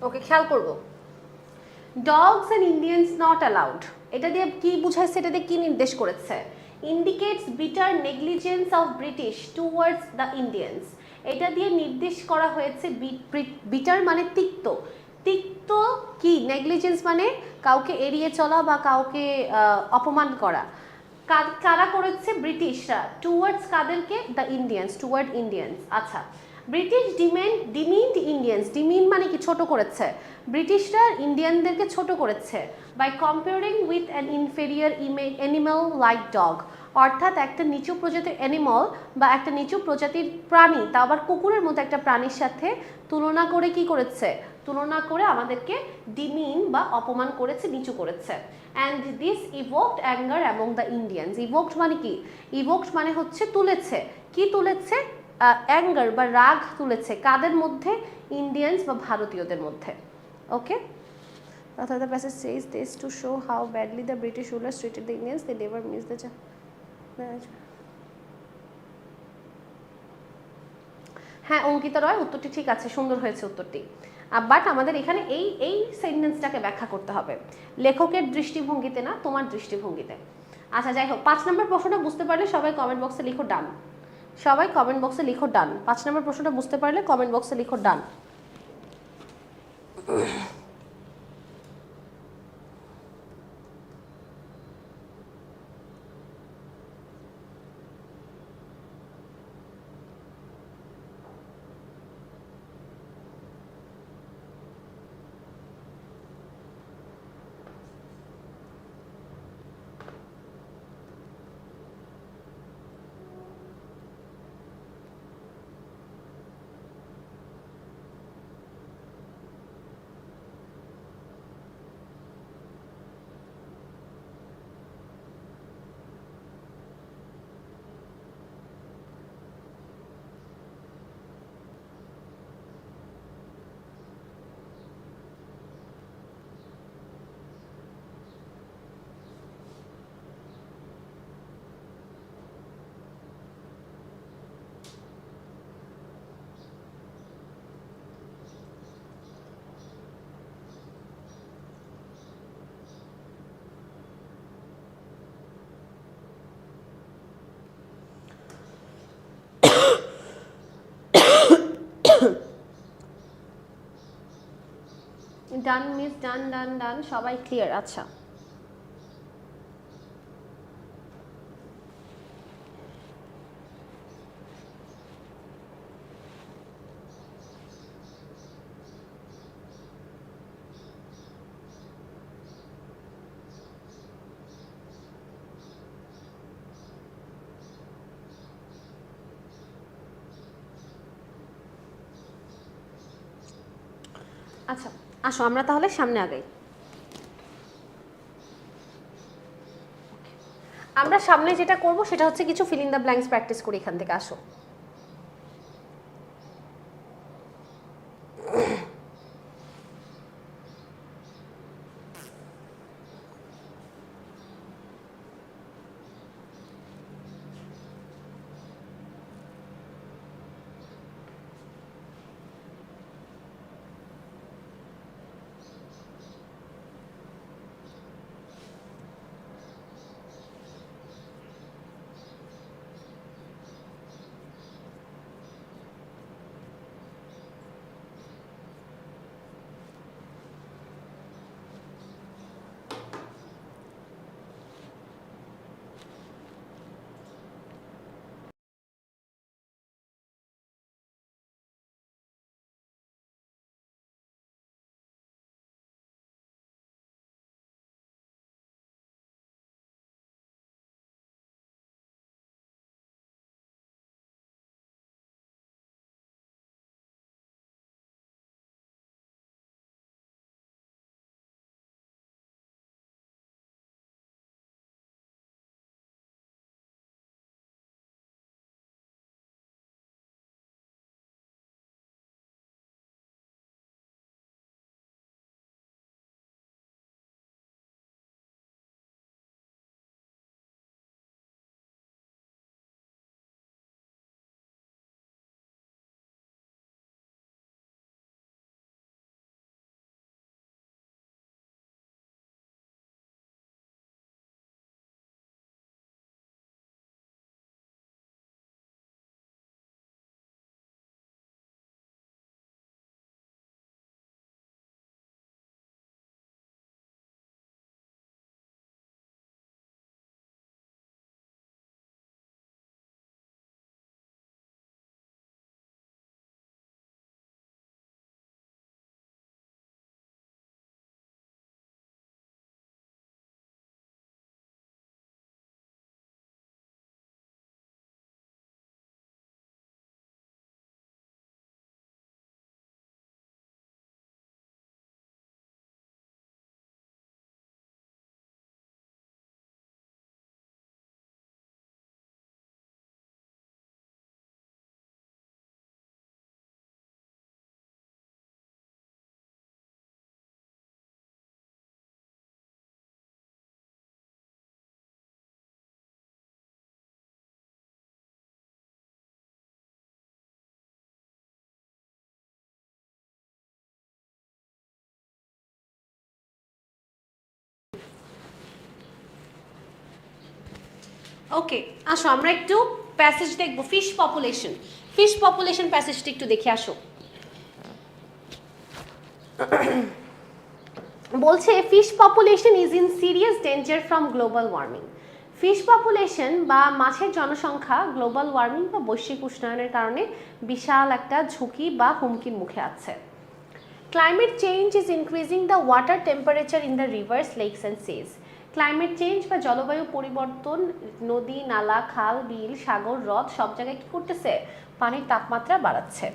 Speaker 1: ওকে, খেয়াল করবো। Dogs and Indians not allowed, এটা দিয়ে কি বুঝাইছে, এটা দিয়ে কি নির্দেশ করেছে? Indicates bitter negligence of British towards the Indians, এটা দিয়ে নির্দেশ করা হয়েছে, বিটার মানে তিক্ত, তিক্ত কি, নেগলিজেন্স মানে কাউকে এড়িয়ে চলা বা কাউকে অপমান করা। কারা করেছে? ব্রিটিশরা। টুয়ার্ডস কাদেরকে? The Indians, toward Indians. আচ্ছা, ব্রিটিশ ডিমিন্ড ইন্ডিয়ান্স, ডিমিন মানে কি, ছোট করেছে। ব্রিটিশরা ইন্ডিয়ানদেরকে ছোট করেছে by comparing with an inferior animal like dog, অর্থাৎ একটা নিচু প্রজাতির অ্যানিমাল বা একটা নিচু প্রজাতির প্রাণী, তা আবার কুকুরের মতো একটা প্রাণীর সাথে তুলনা করে কি করেছে? তুলনা করে আমাদেরকে ডিমিন বা অপমান করেছে, নিচু করেছে। And this evoked anger among the Indians. Evoked মানে কি? ইভোকড মানে হচ্ছে তুলেছে, কি তুলেছে? অ্যাঙ্গার বা রাগ তুলেছে, কাদের মধ্যে? ইন্ডিয়ানস বা ভারতীয়দের মধ্যে। ওকে, the passage says this to show how badly the British rulers treated the Indians. They never missed the হ্যাঁ অঙ্কিতা রয়, উত্তরটি ঠিক আছে, সুন্দর হয়েছে উত্তরটি। বাট আমাদের এখানে এই সেন্টেন্সটাকে ব্যাখ্যা করতে হবে লেখকের দৃষ্টিভঙ্গিতে না, তোমার দৃষ্টিভঙ্গিতে। আচ্ছা যাই হোক, 5 নম্বর প্রশ্নটা বুঝতে পারলে সবাই কমেন্ট বক্সে লিখো ডান, সবাই কমেন্ট বক্সে লিখো ডান। 5 নম্বর প্রশ্নটা বুঝতে পারলে কমেন্ট বক্সে লিখো ডান। ডান মিস, ডান ডান ডান, সবাই ক্লিয়ার? আচ্ছা আচ্ছা, আসো আমরা তাহলে সামনে আগাই। আমরা সামনে যেটা করব সেটা হচ্ছে কিছু fill in the blanks practice করি এখান থেকে। আসো, ওকে, আসো আমরা একটু প্যাসেজ দেখবো, ফিশ পপুলেশন। ফিশ পপুলেশন প্যাসেজটা একটু দেখে আসো। বলছে fish population is in serious danger from global warming. Fish population বা মাছের জনসংখ্যা গ্লোবাল ওয়ার্মিং বা বৈশ্বিক উষ্ণায়নের কারণে বিশাল একটা ঝুঁকি বা হুমকির মুখে আছে। Climate change is increasing the water temperature in the rivers, lakes and seas. Climate change বা জলবায়ু পরিবর্তন নদী, নালা, খাল, বিল, সাগর, হ্রদ সব জায়গায় কী করতেছে? পানির তাপমাত্রা বাড়াচ্ছে।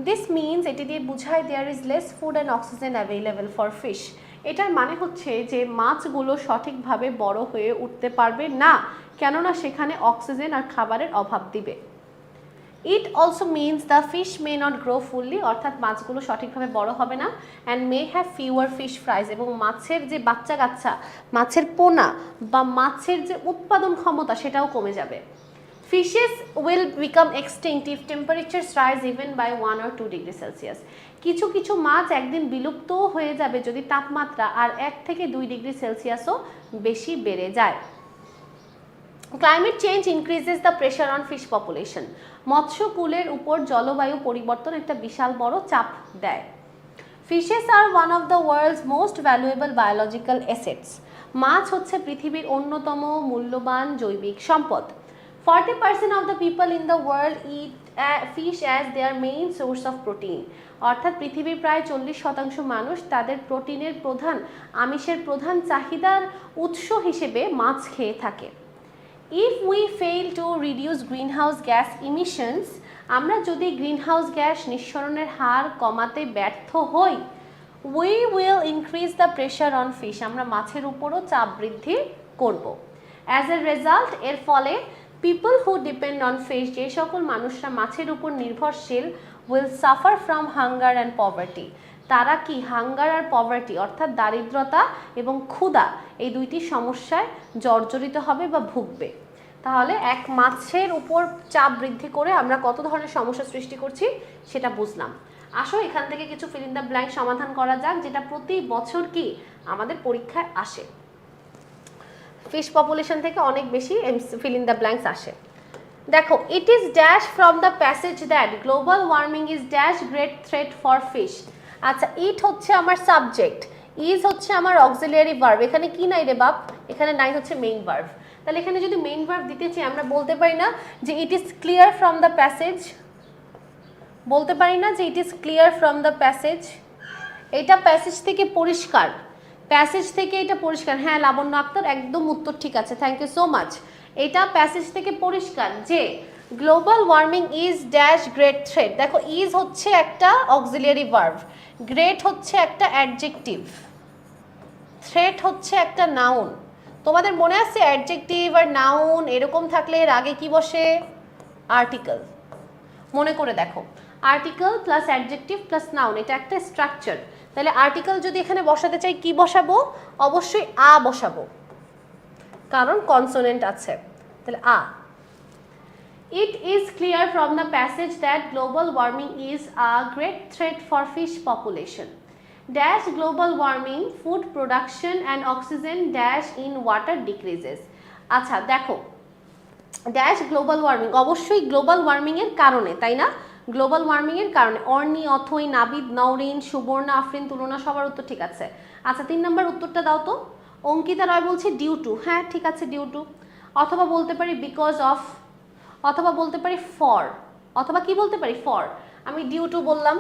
Speaker 1: দিস মিনস, এটি দিয়ে বোঝায় there is less food and oxygen available for fish. এটার মানে হচ্ছে যে মাছগুলো সঠিকভাবে বড় হয়ে উঠতে পারবে না, কেননা সেখানে অক্সিজেন আর খাবারের অভাব দিবে। It also means the fish may not grow fully, অর্থাৎ মাছগুলো সঠিকভাবে বড় হবে না, and may have fewer fish ফ্রাইজ, এবং মাছের যে বাচ্চা কাচ্চা, মাছের পোনা বা মাছের যে উৎপাদন ক্ষমতা সেটাও কমে যাবে। Fishes will become extinct if temperature rise even by 1 or 2 degree Celsius. কিছু কিছু মাছ একদিন বিলুপ্তও হয়ে যাবে যদি তাপমাত্রা আর 1 থেকে 2 ডিগ্রি সেলসিয়াসও বেশি বেড়ে যায়। Climate change increases the pressure on fish population. মৎস্যকুলের উপর জলবায়ু পরিবর্তন একটা বিশাল বড় চাপ দেয়। Fishes are one of the world's most valuable biological assets. মাছ হচ্ছে পৃথিবীর অন্যতম মূল্যবান জৈবিক সম্পদ। 40% of the people in the world eat fish as their main source of protein. অর্থাৎ পৃথিবীর প্রায় 40% মানুষ তাদের প্রোটিনের প্রধান, আমিষের প্রধান চাহিদার উৎস হিসেবে মাছ খেয়ে থাকে। If we fail to reduce greenhouse gas emissions, আমরা যদি গ্রিনহাউস গ্যাস নিঃসরণের হার কমাতে ব্যর্থ হই, we will increase the pressure on fish, আমরা মাছের উপরও চাপ বৃদ্ধি করব। As a result, এর ফলে people who depend on fish, যে সকল মানুষরা মাছের উপর নির্ভরশীল, will suffer from hunger and poverty, তারা কি হাঙ্গার আর পভার্টি অর্থাৎ দারিদ্রতা এবং ক্ষুধা এই দুইটি সমস্যায় জর্জরিত হবে বা ভুগবে। তাহলে এক মাছের উপর চাপ বৃদ্ধি করে আমরা কত ধরনের সমস্যা সৃষ্টি করছি সেটা বুঝলাম। আসো এখান থেকে কিছু ফিল ইন দ্য ব্ল্যাঙ্ক সমাধান করা যাক, যেটা প্রতি বছর কি আমাদের পরীক্ষায় আসে। ফিশ পপুলেশন থেকে অনেক বেশি ফিল ইন দ্য ব্ল্যাঙ্কস আসে। দেখো, it is dash from the passage that global warming is dash great threat for fish. আচ্ছা, ইট হচ্ছে আমার সাবজেক্ট, ইজ হচ্ছে আমার অক্সিলিয়ারি ভার্ব। এখানে কি নাই রে বাপ? এখানে নাই হচ্ছে মেইন ভার্ব। তাহলে এখানে যদি মেইন ভার্ব দিতে চাই আমরা বলতে পারি না যে it is clear from the passage, বলতে পারি না যে it is clear from the passage. এটা প্যাসেজ থেকে পরিষ্কার, প্যাসেজ থেকে এটা পরিষ্কার। হ্যাঁ লাবণ্য আক্তার, একদম উত্তর ঠিক আছে, থ্যাংক ইউ সো মাচ। এটা প্যাসেজ থেকে পরিষ্কার যে global warming is dash great threat. দেখো, ইজ হচ্ছে একটা অক্সিলিয়ারি ভার্ব, গ্রেট হচ্ছে একটা অ্যাডজেক্টিভ, থ্রেট হচ্ছে একটা নাউন। তোমাদের মনে আছে অ্যাডজেক্টিভ আর নাউন এরকম থাকলে এর আগে কি বসে? আর্টিকেল। মনে করে দেখো, article plus adjective plus noun, এটা একটা স্ট্রাকচার। তাহলে আর্টিকেল যদি এখানে বসাতে চাই কি বসাবো? অবশ্যই আ বসাবো, কারণ কনসোনেন্ট আছে। তাহলে আ। It is clear from the passage that global warming is a great threat for fish population. Dash global warming, food production and oxygen dash in water decreases. আচ্ছা দেখো, ড্যাশ গ্লোবাল ওয়ার্মিং, অবশ্যই global warming এর কারণে, তাই না? Global warming এর কারণে। অর্নি, অথই, নাবিদ, নওরিন, সুবর্ণা, আফরিন, তুলনা সবার উত্তর ঠিক আছে। আচ্ছা 3 নম্বর উত্তরটা দাও তো। অঙ্কিতা রয় বলছে ডিউ টু। হ্যাঁ ঠিক আছে, ডিউ টু। অথবা বলতে পারি বিকজ অফ, অথবা বলতে পারি ফর, অথবা কি বলতে পারি? ফর। আমি ডিউ টু বললাম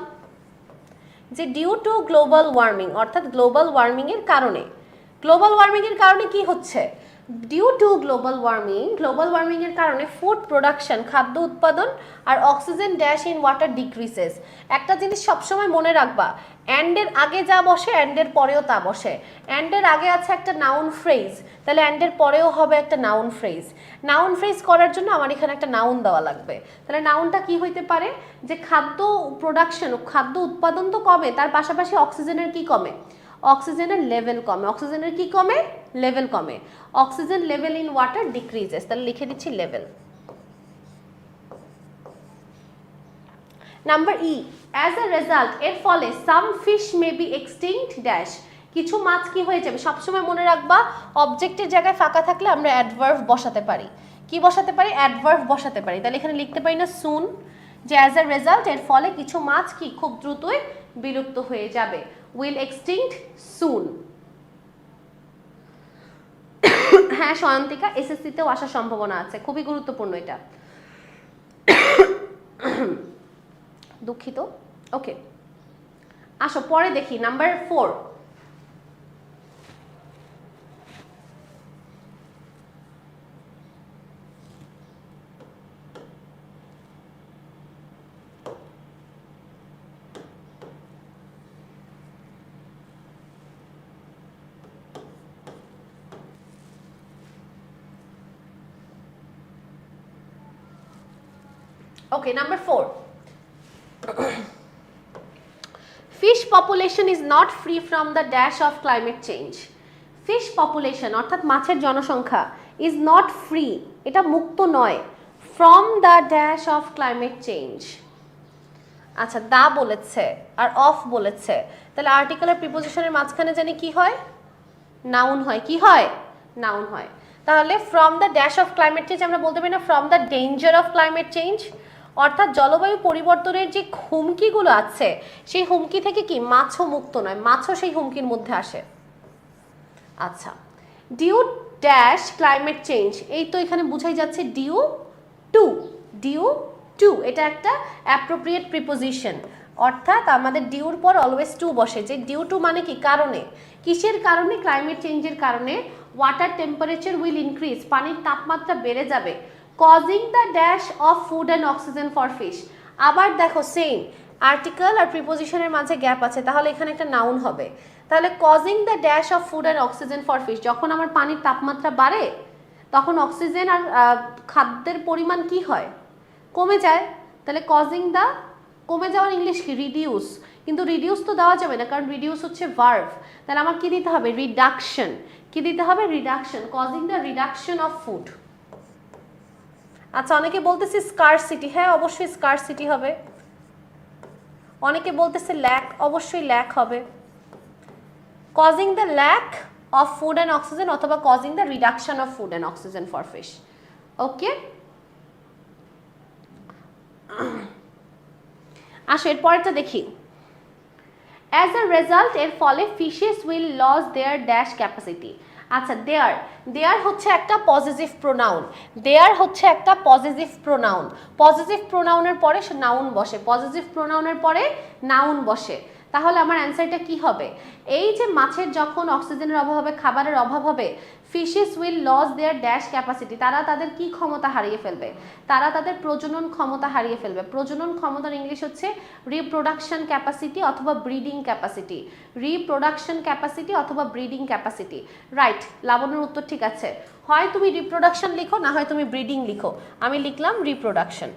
Speaker 1: যে ডিউ টু গ্লোবাল ওয়ার্মিং, অর্থাৎ গ্লোবাল ওয়ার্মিং এর কারণে। গ্লোবাল ওয়ার্মিং এর কারণে কি হচ্ছে? ডিউ টু গ্লোবাল ওয়ার্মিং এর কারণে ফুড প্রোডাকশন, খাদ্য উৎপাদন, আর অক্সিজেন ড্যাশ ইন ওয়াটার ডিক্রিসেস। একটা জিনিস সবসময় মনে রাখবা, অ্যান্ডের আগে যা বসে অ্যান্ডের পরেও তা বসে। অ্যান্ডের আগে আছে একটা নাউন ফ্রেজ, তাহলে অ্যান্ডের পরেও হবে একটা নাউন ফ্রেজ। নাউন ফ্রেজ করার জন্য আমার এখানে একটা নাউন দেওয়া লাগবে। তাহলে নাউনটা কি হইতে পারে? যে খাদ্য প্রোডাকশন, খাদ্য উৎপাদন তো কমে, তার পাশাপাশি অক্সিজেনের কি কমে? অক্সিজেনের লেভেল কমে। অক্সিজেনের কি কমে? লেভেল কমে। Oxygen level in water decreases. তাহলে লিখে দিচ্ছি level. Number E, as a result, এর ফলে some fish may be extinct dash, কিছু মাছ কি হয়ে যাবে? সবসময় মনে রাখবা অবজেক্টের জায়গায় ফাঁকা থাকলে আমরা অ্যাডভার্ব বসাতে পারি। কি বসাতে পারি, অ্যাডভার্ব বসাতে পারি। তাহলে এখানে লিখতে পারি না সুন, যে অ্যাজ আ রেজাল্ট এর ফলে কিছু মাছ কি খুব দ্রুতই বিলুপ্ত হয়ে যাবে, উইল এক্সটিংক্ট সুন। হ্যাঁ সয়ন্তিকা, এসএসসিতেও আসার সম্ভাবনা আছে, খুবই গুরুত্বপূর্ণ এটা। দুঃখিত। ওকে, আসো পরে দেখি number 4। Okay, number 4. Fish population is not free from the dash of climate change. Fish population অর্থাৎ মাছের জনসংখ্যা is not free, এটা মুক্ত নয়, from the dash of climate change। আচ্ছা, দা বলেছে আর অফ বলেছে, তাহলে আর্টিকেল আর প্রিপোজিশনের মাঝখানে জানি কি হয়, নাউন হয়। কি হয়, নাউন হয়। তাহলে from the dash of climate change আমরা বলতে পারি না from the danger of climate change, অর্থাৎ জলবায়ু পরিবর্তনের যে হুমকিগুলো আছে সেই হুমকি থেকে কি মাছও মুক্ত নয়, মাছও সেই হুমকির মধ্যে আসে। আচ্ছা, ডিউ ড্যাশ ক্লাইমেট চেঞ্জ, এই তো এখানে বুঝাই যাচ্ছে ডিউ টু, ডিউ টু এটা একটা অ্যাপ্রোপ্রিয়েট প্রিপোজিশন, অর্থাৎ আমাদের ডিউর পর অলওয়েজ টু বসে, যে ডিউ টু মানে কি কারণে, কিসের কারণে, ক্লাইমেট চেঞ্জের কারণে ওয়াটার টেম্পারেচার উইল ইনক্রিজ, পানির তাপমাত্রা বেড়ে যাবে, causing the dash of food and oxygen for fish. আবার দেখো সেম আর্টিকেল আর প্রিপোজিশনের মাঝে গ্যাপ আছে, তাহলে এখানে একটা নাউন হবে। তাহলে causing the dash of food and oxygen for fish, যখন আমার পানির তাপমাত্রা বাড়ে তখন অক্সিজেন আর খাদ্যের পরিমাণ কি হয়, কমে যায়। তাহলে কজিং দ্য, কমে যাওয়ার ইংলিশ কি, রিডিউস, কিন্তু রিডিউস তো দেওয়া যাবে না কারণ রিডিউস হচ্ছে ভার্ব, তাহলে আমার কি দিতে হবে, রিডাকশন। কি দিতে হবে, reduction, causing the reduction of food. আচ্ছা, অনেকে বলতেছে স্কারসিটি, হ্যাঁ অবশ্যই স্কারসিটি হবে। অনেকে বলতেছে ল্যাক, অবশ্যই ল্যাক হবে। Causing the lack of food and oxygen অথবা causing the reduction of food and oxygen for fish. Okay, আসো এরপরটা দেখি। অ্যাজ আ রেজাল্ট এর ফলে fishes will lose their dash capacity. আচ্ছা, দেয়ার, দেয়ার হচ্ছে একটা পজিটিভ প্রোনাউন, দেয়ার হচ্ছে একটা পজিটিভ প্রোনাউন, পজিটিভ প্রোনাউনের পরে নাউন বসে, পজিটিভ প্রোনাউনের পরে নাউন বসে। তাহলে আমার অ্যান্সারটা কি হবে, এই যে মাছের যখন অক্সিজেনের অভাব হবে, খাবারের অভাব হবে, fishes will lose their dash capacity, তারা তাদের কি ক্ষমতা হারিয়ে ফেলবে, তারা তাদের প্রজনন ক্ষমতা হারিয়ে ফেলবে। প্রজনন ক্ষমতার ইংলিশ হচ্ছে রিপ্রোডাকশন ক্যাপাসিটি অথবা ব্রিডিং ক্যাপাসিটি, রিপ্রোডাকশন ক্যাপাসিটি অথবা ব্রিডিং ক্যাপাসিটি। রাইট, লাবণ্যর উত্তর ঠিক আছে, হয় তুমি রিপ্রোডাকশন লিখো না হয় তুমি ব্রিডিং লিখো, আমি লিখলাম reproduction.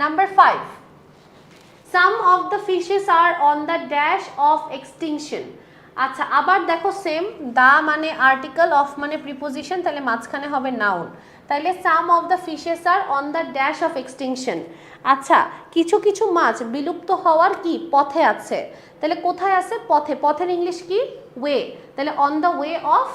Speaker 1: Number 5. Some of the fishes are on the dash of extinction. আচ্ছা, আবার দেখো সেম, দা মানে আর্টিকেল, অফ মানে প্রিপোজিশন, তাহলে মাঝখানে হবে নাউন। তাহলে some of the fishes are on the dash of extinction. আচ্ছা, কিছু কিছু মাছ বিলুপ্ত হওয়ার কি পথে আছে, তাহলে কোথায় আছে, পথে, পথের ইংলিশ কি, ওয়ে, তাহলে on the way of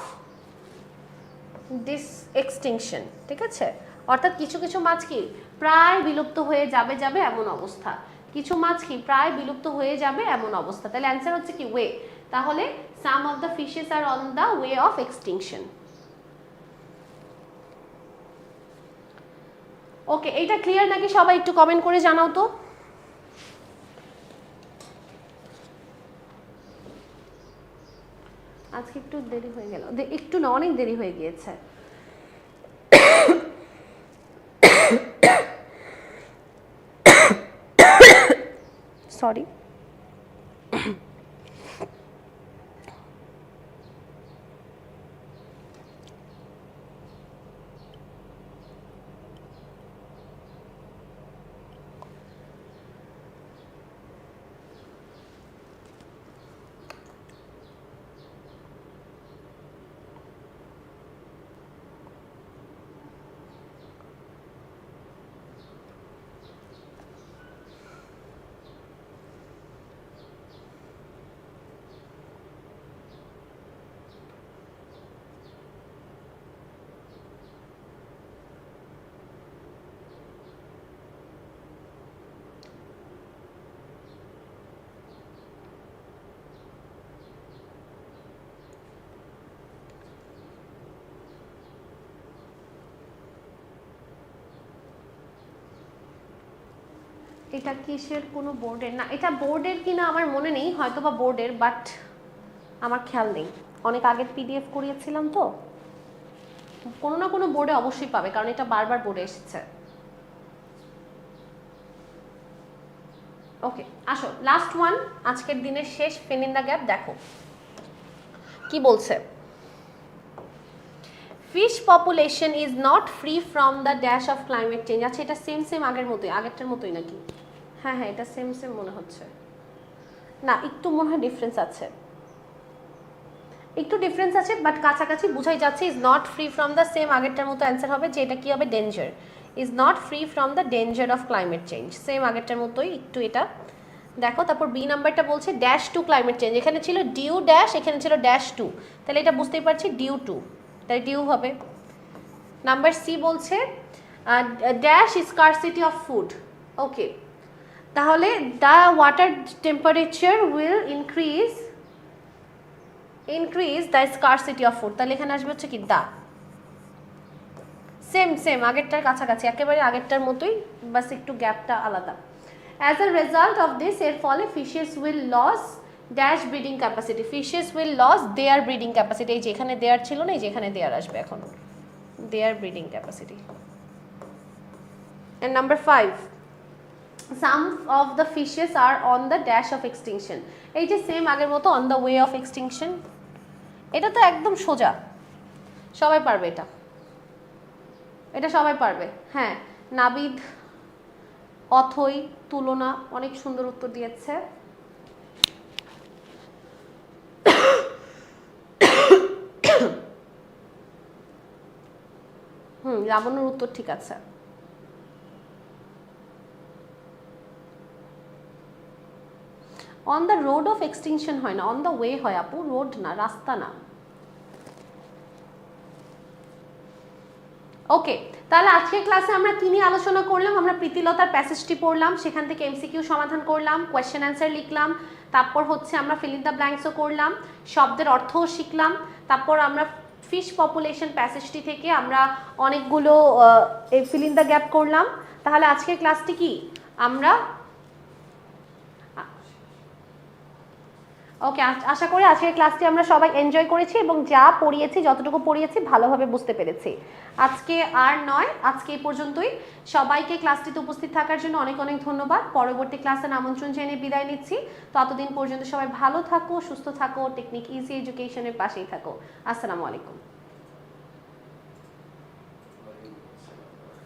Speaker 1: this extinction. ঠিক আছে, অর্থাৎ কিছু কিছু মাছ কি প্রায় বিলুপ্ত হয়ে যাবে যাবে এমন অবস্থা, কিছু মাছ কি প্রায় বিলুপ্ত হয়ে যাবে এমন অবস্থা। তাহলে অ্যান্সার হচ্ছে কি ওয়ে, তাহলে some of the fishes are on the way of extinction. Okay, এইটা ক্লিয়ার নাকি সবাই, একটু কমেন্ট করে জানাও তো। আজকে একটু দেরি হয়ে গেল, একটু না অনেক দেরি হয়ে গিয়েছে। সরি। এটা কিসের কোনো বোর্ডের না, এটা বোর্ডের কিনা আমার মনে নেই, হয়তো বা বোর্ডের, বাট আমার খেয়াল নেই, অনেক আগের পিডিএফ করিয়েছিলাম তো, কোনো না কোনো বোর্ডে অবশ্যই পাবে কারণ এটা বারবার বোর্ডে এসেছে। ওকে আসো লাস্ট ওয়ান, আজকের দিনের শেষ ফিল ইন দ্য গ্যাপ। দেখো কি বলছে, fish population is not free from the dash of climate change. আচ্ছা এটা সেম সেম আগের মতোই, আগেরটার মতোই নাকি? হ্যাঁ হ্যাঁ এটা সেম সেম মনে হচ্ছে, না একটু মনে হয় ডিফারেন্স আছে, একটু ডিফারেন্স আছে বাট কাছাকাছি বোঝাই যাচ্ছে। Is not free from the same, আগেরটার মতো অ্যান্সার হবে যে এটা কি হবে, danger. Is not free from the danger of climate change, same আগেরটার মতোই একটু এটা। দেখো তারপর বি নাম্বারটা বলছে ড্যাশ টু ক্লাইমেট চেঞ্জ, এখানে ছিল ডিউ ড্যাশ, এখানে ছিল ড্যাশ টু, তাহলে এটা বুঝতেই পারছি ডিউ টু, তাহলে ডিউ হবে। নাম্বার সি বলছে ড্যাশ স্কারসিটি অফ ফুড। ওকে তাহলে the water temperature will increase the scarcity of food, তাহলে এখানে আসবে হচ্ছে কি দা, সেম সেম আগেরটার কাছাকাছি, একেবারে আগেরটার মতোই, বাস একটু গ্যাপটা আলাদা। As a result of this, এর ফলে fishes will lose dash breeding capacity, fishes will lose their breeding capacity, এই যেখানে দেয়ার ছিল না, এই যেখানে দেয়ার আসবে এখন, দেয়ার breeding capacity. And number 5, some of the fishes are on the dash of extinction, এই যে সেম আগের মতো on the way of extinction, এটা তো একদম সোজা, সবাই পারবে এটা, এটা সবাই পারবে। হ্যাঁ নাবিদ, অথই, তুলনা অনেক সুন্দর উত্তর দিয়েছে। লাবণ্যর উত্তর ঠিক আছে। On the road of extinction হয় না, অন দ্য ওয়ে হয় আপু, রোড না, রাস্তা না। ওকে তাহলে আজকের ক্লাসে আমরা কি নিয়ে আলোচনা করলাম, আমরা প্রীতিলতার প্যাসেজটি পড়লাম, সেখান থেকে এমসিকিউ সমাধান করলাম, কোয়েশ্চেন অ্যান্সার লিখলাম, তারপর হচ্ছে আমরা ফিল ইন দ্য ব্ল্যাঙ্কসও করলাম, শব্দের অর্থও শিখলাম, তারপর আমরা ফিশ পপুলেশন প্যাসেজটি থেকে আমরা অনেকগুলো ফিল ইন দ্য গ্যাপ করলাম। তাহলে আজকের ক্লাসটি কি আমরা ওকে আশা করি আজকের ক্লাসটি আমরা সবাই এনজয় করেছি এবং যা পড়িয়েছি, যতটুকু পড়িয়েছি ভালোভাবে বুঝতে পেরেছি। আজকে আর নয়, আজকে এই পর্যন্তই। সবাইকে ক্লাসটিতে উপস্থিত থাকার জন্য অনেক অনেক ধন্যবাদ। পরবর্তী ক্লাসে আমন্ত্রণ জানিয়ে বিদায় নিচ্ছি। ততদিন পর্যন্ত সবাই ভালো থাকো, সুস্থ থাকো, টেকনিক ইজি এডুকেশনের পাশেই থাকো। আসসালামু আলাইকুম।